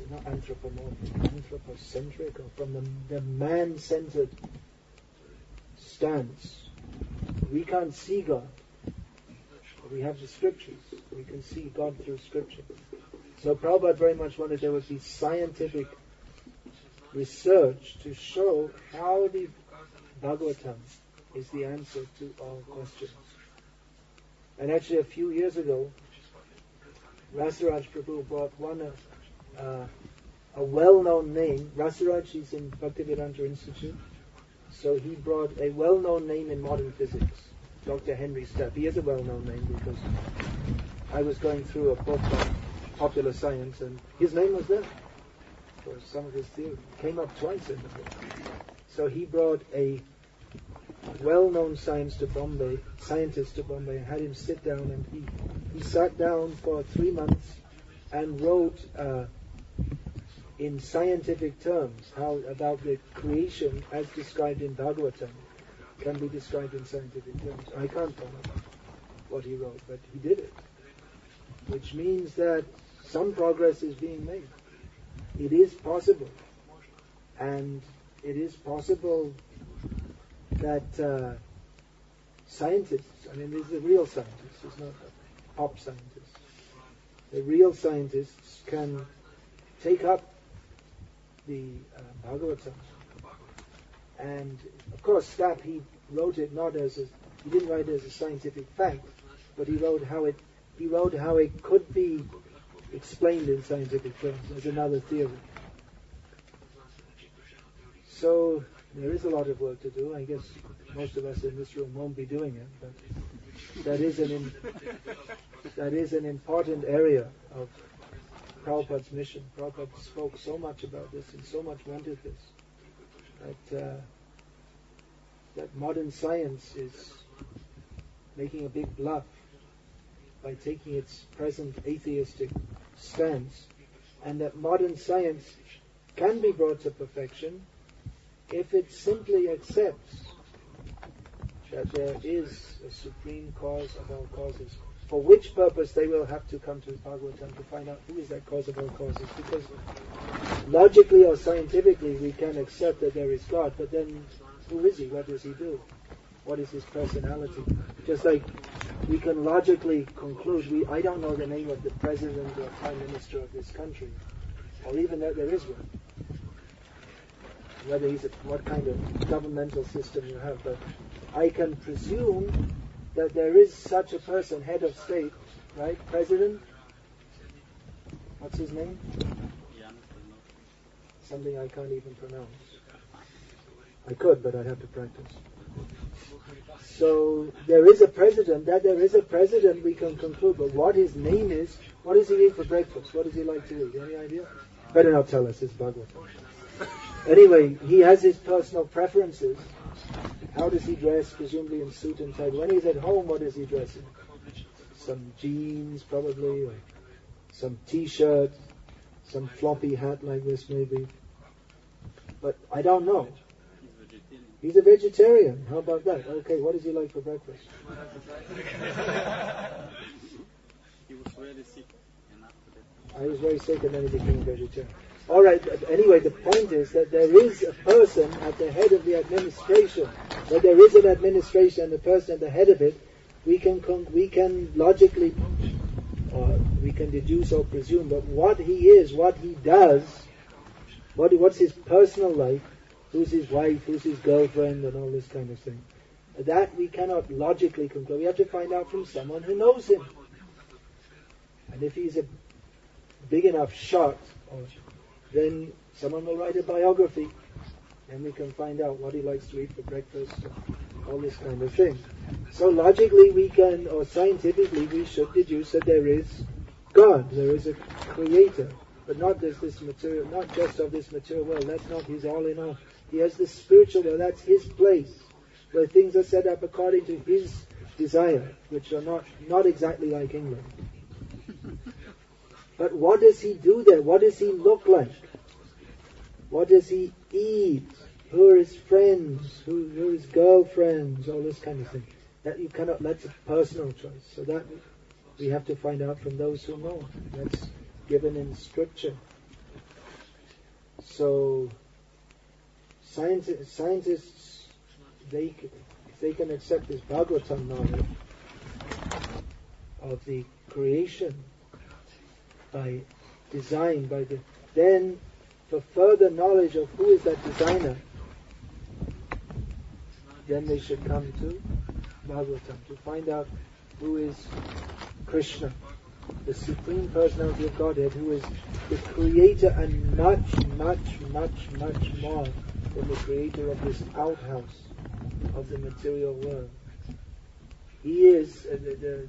not anthropomorphic, anthropocentric, or from the man-centered stance, we can't see God. We have the scriptures. We can see God through scripture. So Prabhupada very much wanted there would be scientific research to show how the Bhagavatam is the answer to all questions. And actually a few years ago, Rasaraj Prabhu brought a well-known name. Rasaraj is in Bhaktivedanta Institute. So he brought a well-known name in modern physics, Dr. Henry Stepp. He is a well-known name because I was going through a book on popular science and his name was there. for some of his theory. Came up twice in the book. So he brought a well-known scientist to Bombay and had him sit down, and he sat down for 3 months and wrote in scientific terms how about the creation as described in Bhagavatam can be described in scientific terms. I can't follow what he wrote, but he did it, which means that some progress is being made. It is possible, and it is possible that scientists, I mean, these are real scientists, it's not pop scientists. The real scientists can take up the Bhagavatam, and of course, that he wrote it not as he didn't write it as a scientific fact, but he wrote how it could be explained in scientific terms as another theory. So there is a lot of work to do. I guess most of us in this room won't be doing it, but that is an important area of Prabhupada's mission. Prabhupada spoke so much about this and so much wanted this that modern science is making a big bluff by taking its present atheistic stance, and that modern science can be brought to perfection if it simply accepts that there is a supreme cause of all causes, for which purpose they will have to come to Bhagavatam to find out who is that cause of all causes. Because logically or scientifically we can accept that there is God, but then who is he? What does he do? What is his personality? Just like we can logically conclude, I don't know the name of the president or prime minister of this country, or even that there is one. Whether what kind of governmental system you have, but I can presume that there is such a person, head of state, right? President? What's his name? Something I can't even pronounce. I could, but I'd have to practice. So there is a president. That there is a president we can conclude, but what his name is, what does he eat for breakfast? What does he like to eat? Any idea? Better not tell us, it's Bhagavatam. Anyway, he has his personal preferences. How does he dress? Presumably in suit and tie. When he's at home, what does he dress in? Some jeans, probably, or some t-shirt, some floppy hat like this, maybe. But I don't know. He's a vegetarian. How about that? Okay, what does he like for breakfast? He was really sick, and after that. I was very sick, and then he became a vegetarian. All right. Anyway, the point is that there is a person at the head of the administration. That there is an administration, and the person at the head of it, we can logically, we can deduce or presume. But what he is, what he does, what's his personal life, who's his wife, who's his girlfriend, and all this kind of thing, that we cannot logically conclude. We have to find out from someone who knows him. And if he's a big enough shot, then someone will write a biography, and we can find out what he likes to eat for breakfast, all this kind of thing. So logically we can, or scientifically we should deduce that there is God, there is a creator, but not just this material, not just of this material world. That's not his all in all. He has this spiritual world. That's his place, where things are set up according to his desire, which are not exactly like England. But what does he do there? What does he look like? What does he eat? Who are his friends? Who are his girlfriends? All this kind of thing. That you cannot. That's a personal choice. So that we have to find out from those who know. That's given in Scripture. So scientists, if they can accept this Bhagavatam knowledge of the creation by design, then for further knowledge of who is that designer, then they should come to Bhagavatam to find out who is Krishna, the Supreme Personality of Godhead, who is the creator and much, much, much, much more than the creator of this outhouse of the material world. He is, the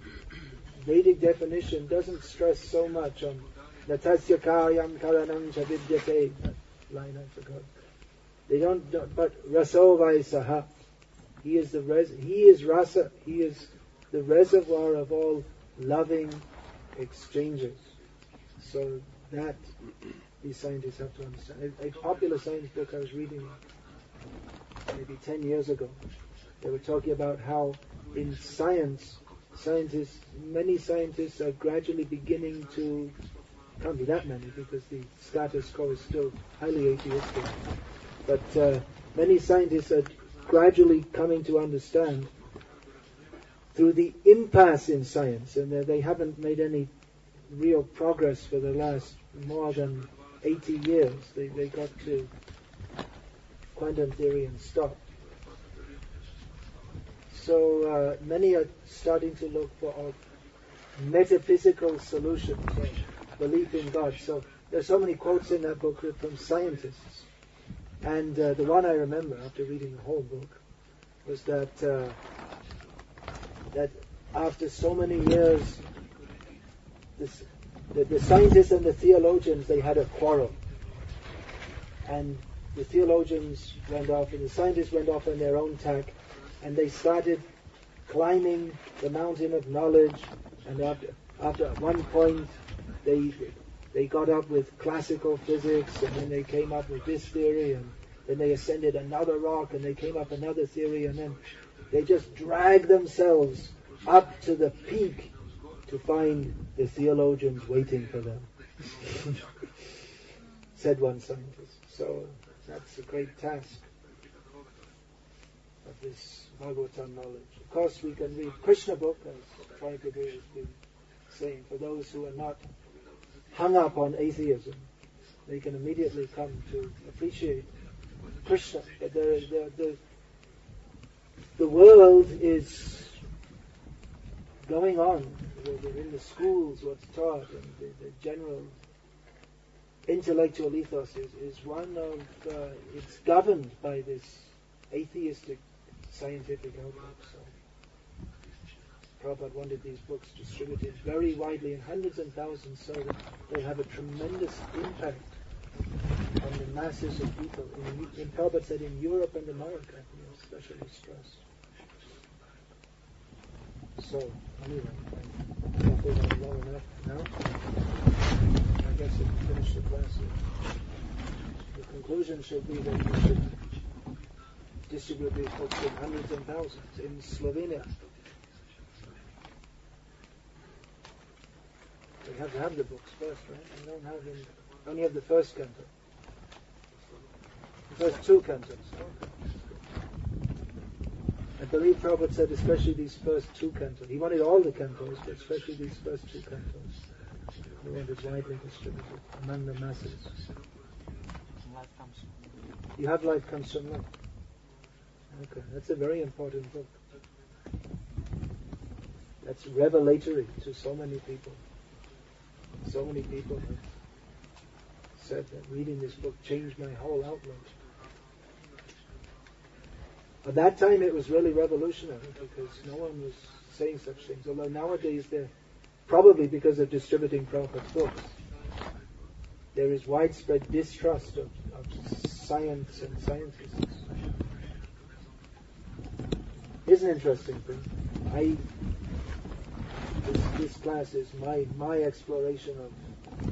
Vedic definition doesn't stress so much on Natasya karyam karanam cha vidyate. That line I forgot. They don't, but raso vaisaha. He is rasa. He is the reservoir of all loving exchanges. So that these scientists have to understand. A popular science book I was reading maybe 10 years ago, they were talking about how in science, many scientists are gradually beginning to, can't be that many because the status quo is still highly atheistic, but many scientists are gradually coming to understand through the impasse in science, and they haven't made any real progress for the last more than 80 years. They got to quantum theory and stopped. So many are starting to look for a metaphysical solution, so belief in God. So there's so many quotes in that book from scientists. And the one I remember after reading the whole book was that after so many years, the scientists and the theologians, they had a quarrel. And the theologians went off and the scientists went off on their own tack, and they started climbing the mountain of knowledge, and after at one point they got up with classical physics, and then they came up with this theory, and then they ascended another rock and they came up another theory, and then they just dragged themselves up to the peak to find the theologians waiting for them. Said one scientist. So that's a great task of this Bhagavatam knowledge. Of course we can read Krishna book, as Prabhupada has been saying, for those who are not hung up on atheism. They can immediately come to appreciate Krishna. But the world is going on. In the schools, what's taught, and the general intellectual ethos is one of, it's governed by this atheistic scientific outlook. So Prabhupada wanted these books distributed very widely in hundreds and thousands, so that they have a tremendous impact on the masses of people. In Prabhupada said in Europe and America, he was especially stressed. So, anyway, I think I'm long enough now. I guess I can finish the class here. The conclusion should be that we should distribute these books in hundreds and thousands in Slovenia. We have to have the books first, right? We don't have them, only have the first canto. The first two cantos. I believe Prabhupada said especially these first two cantos. He wanted all the cantos, but especially these first two cantos. He wanted widely distributed among the masses. Life comes from You have Life Comes from Love. Okay, that's a very important book. That's revelatory to so many people. So many people have said that reading this book changed my whole outlook. At that time it was really revolutionary because no one was saying such things. Although nowadays they're probably because of distributing Prabhupada's books, there is widespread distrust of science and scientists. Here's an interesting thing. This class is my exploration of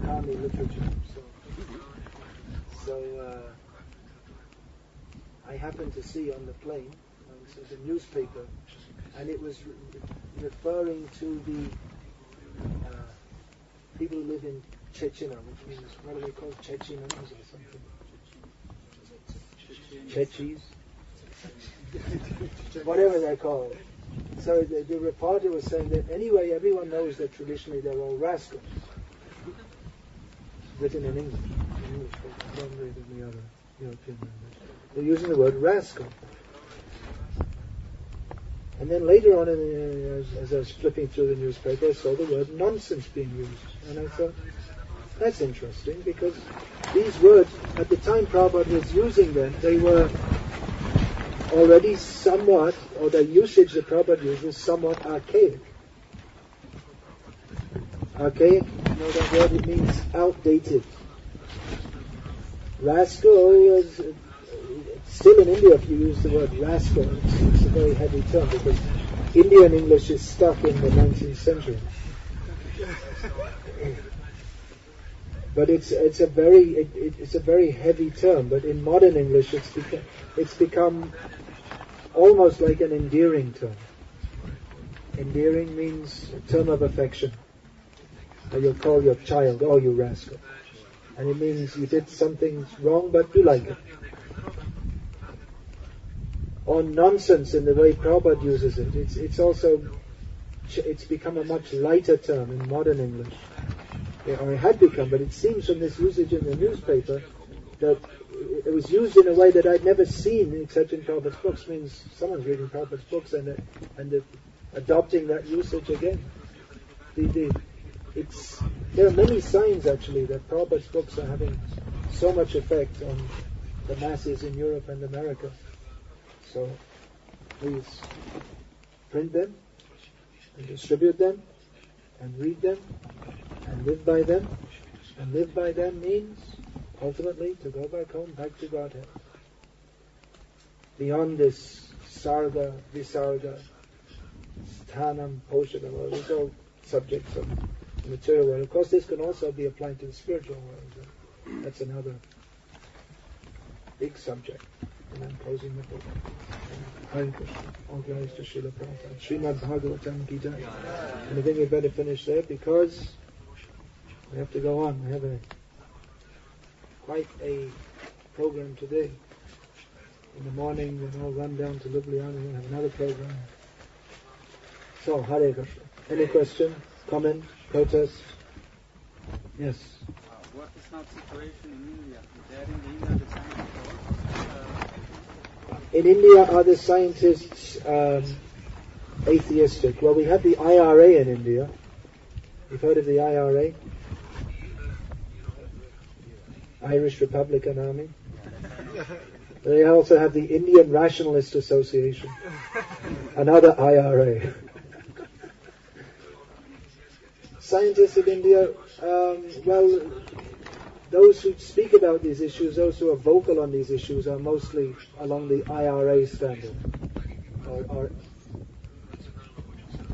Kami literature. So I happened to see on the plane the newspaper, and it was referring to the people who live in Chechnya, which means, what are they called? Chechenos or something? Chechis? Whatever they're called. So the reporter was saying that anyway, everyone knows that traditionally they're all rascals. Written in English. One way than the other European language. They're using the word rascal. And then later on, as I was flipping through the newspaper, I saw the word nonsense being used. And I thought, that's interesting, because these words, at the time Prabhupada was using them, they were already somewhat, or the usage that Prabhupada used was somewhat archaic. Archaic You know that word? It means outdated. Rascal is still in India. If you use the word rascal, it's a very heavy term because Indian English is stuck in the 19th century. But it's a very heavy term. But in modern English, it's become almost like an endearing term. Endearing means a term of affection. Or you'll call your child, "Oh, you rascal," and it means you did something wrong, but you like it. Or nonsense in the way Prabhupada uses it. It's become a much lighter term in modern English. Or it had become, but it seems from this usage in the newspaper that it was used in a way that I'd never seen except in Prabhupada's books. Means someone's reading Prabhupada's books and adopting that usage again. There are many signs actually that Prabhupada's books are having so much effect on the masses in Europe and America. So please print them and distribute them and read them and live by them. And live by them means ultimately to go back home, back to Godhead. Beyond this sarga, visarga, sthanam, poshanam, these are all subjects of the material world. Of course, this can also be applied to the spiritual world. That's another big subject. And I'm closing the book. Hare Krishna. All glories to Srila Prabhupada. Srimad Bhagavatam Gita. And I think we better finish there because we have to go on. We have quite a program today. In the morning, we'll all run down to Ljubljana and have another program. So, Hare Krishna. Any question, comment, protest? Yes. What is now the situation in India? There in India, the scientists in India, are the scientists atheistic? Well, we have the IRA in India. You've heard of the IRA? Irish Republican Army. They also have the Indian Rationalist Association, another IRA. Scientists in India, well, those who speak about these issues, those who are vocal on these issues, are mostly along the IRA standard, or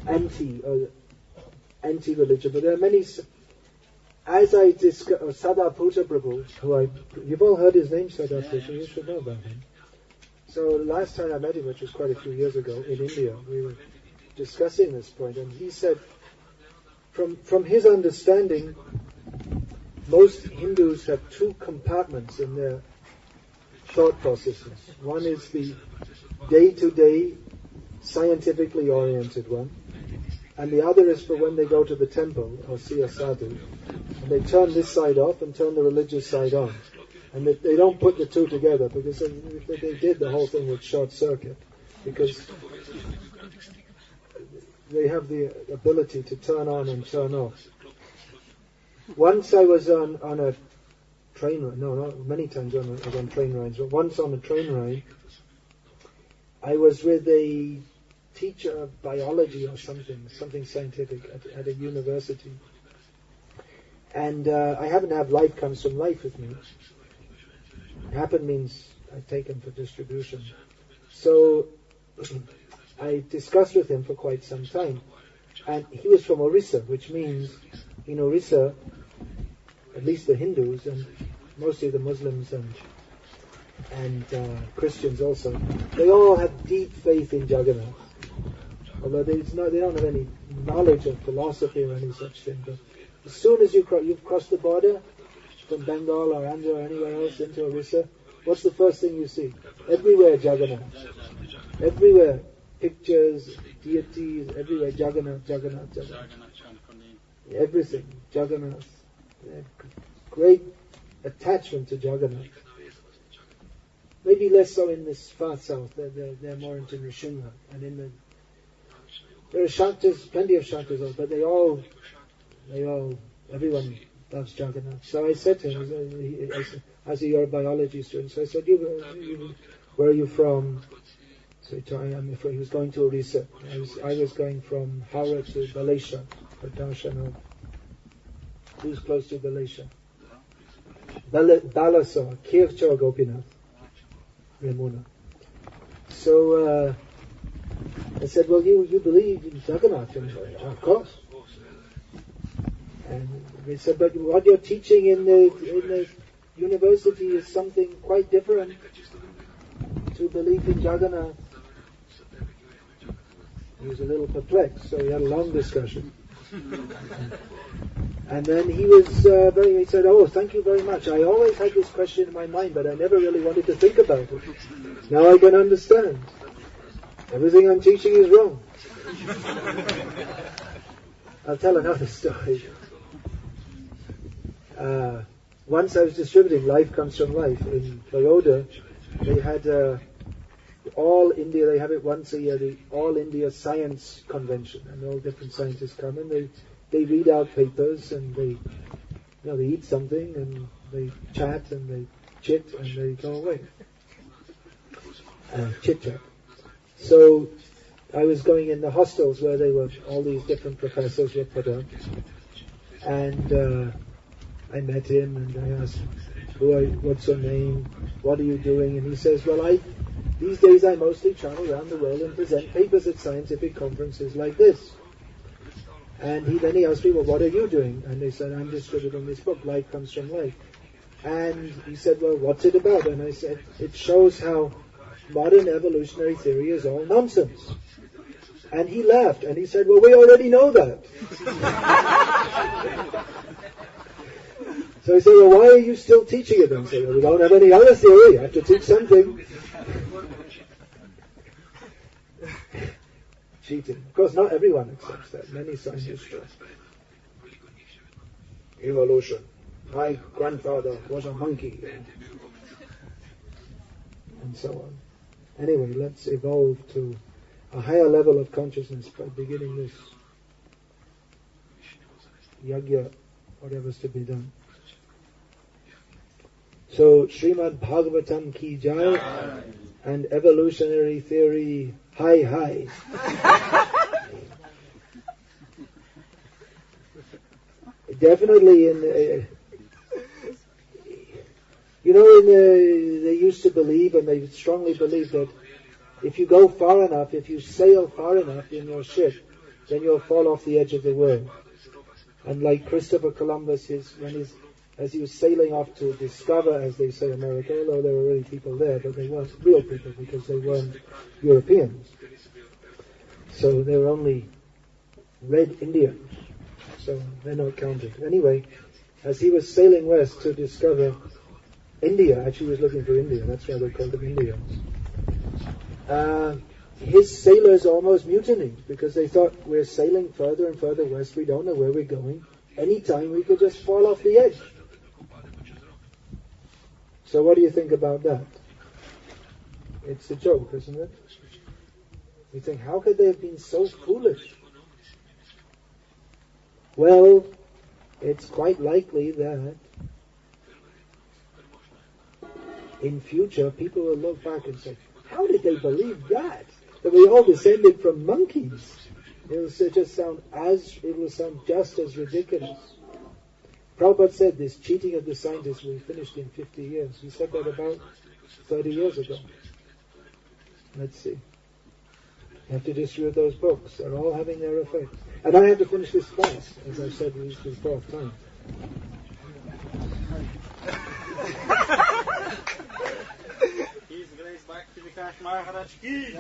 anti-religion. But there are many. As I discussed, Sadhaputta Prabhu, you've all heard his name, Sadhaputta, you should know about him. So last time I met him, which was quite a few years ago in India, we were discussing this point, and he said, from his understanding, most Hindus have two compartments in their thought processes. One is the day-to-day, scientifically oriented one, and the other is for when they go to the temple or see a sadhu, and they turn this side off and turn the religious side on. And they don't put the two together, because if they did, the whole thing would short circuit, because they have the ability to turn on and turn off. Once I was on a train ride, many times I was on train rides, but once on a train ride, I was with a teacher of biology or something scientific at a university. And I happen to have Life Comes from Life with me. Happen means I take them for distribution. So I discussed with him for quite some time. And he was from Orissa, which means in Orissa, at least the Hindus and mostly the Muslims and Christians also, they all have deep faith in Jagannath. Although they don't have any knowledge of philosophy or any such thing. But as soon as you've crossed the border from Bengal or Andhra or anywhere else into Orissa, what's the first thing you see? Everywhere Jagannath. Everywhere. Pictures, deities, everywhere Jagannath. Everything. Jagannath. Great attachment to Jagannath. Maybe less so in this far south. They're more into Nrsimha. And there are Shaktas, plenty of Shaktas, but everyone loves Jagannath. So I said to him, I said, you're a biology student. So I said, where are you from? So he was going to Orissa. I was going from Howrah to Malaysia for darshan of Who's close to Balesha? Balasar, Kirchar Gopinath, Yamuna. So I said, well, you believe in Jagannath? And he said, yeah, of course. And they said, but what you're teaching in the university is something quite different to belief in Jagannath. He was a little perplexed, so we had a long discussion. And then he was he said, oh, thank you very much. I always had this question in my mind, but I never really wanted to think about it. Now I can understand. Everything I'm teaching is wrong. I'll tell another story. Once I was distributing Life Comes From Life in Toyota. They had all India, they have it once a year, the All India Science Convention, and all different scientists come and they read out papers and they eat something and they chat and they chit and they go away. Chit chat. So I was going in the hostels where all these different professors were put up, and I met him and I asked him, what's your name? What are you doing? And he says, well, these days I mostly travel around the world and present papers at scientific conferences like this. And then he asked me, well, what are you doing? And they said, I'm distributing this book, Life Comes From Life. And he said, well, what's it about? And I said, it shows how modern evolutionary theory is all nonsense. And he laughed and he said, well, we already know that. So I said, well, why are you still teaching it? And I said, well, we don't have any other theory. You have to teach something. Cheating. Of course, not everyone accepts that. Many scientists do. Evolution. My grandfather was a monkey. And so on. Anyway, let's evolve to a higher level of consciousness by beginning this yagya, whatever's to be done. So, Srimad Bhagavatam ki jai, and evolutionary theory, hi. Definitely they used to believe, and they strongly believe that if you go far enough, if you sail far enough in your ship, then you'll fall off the edge of the world. And like Christopher Columbus, as he was sailing off to discover, as they say, America, although there were really people there, but they weren't real people because they weren't Europeans. So they were only red Indians, so they're not counted. Anyway, as he was sailing west to discover India, actually he was looking for India, that's why they called them Indians, his sailors almost mutinied because they thought, we're sailing further and further west, we don't know where we're going, anytime we could just fall off the edge. So what do you think about that? It's a joke, isn't it? You think, how could they have been so foolish? Well, it's quite likely that in future people will look back and say, how did they believe that? That we all descended from monkeys? It will sound just as ridiculous. Prabhupada said this cheating of the scientists will be finished in 50 years. He said that about 30 years ago. Let's see. You have to distribute those books. They're all having their effect. And I have to finish this fast, as I've said, this is the fourth time. His Grace Bhakti Vikasa Maharaj ki.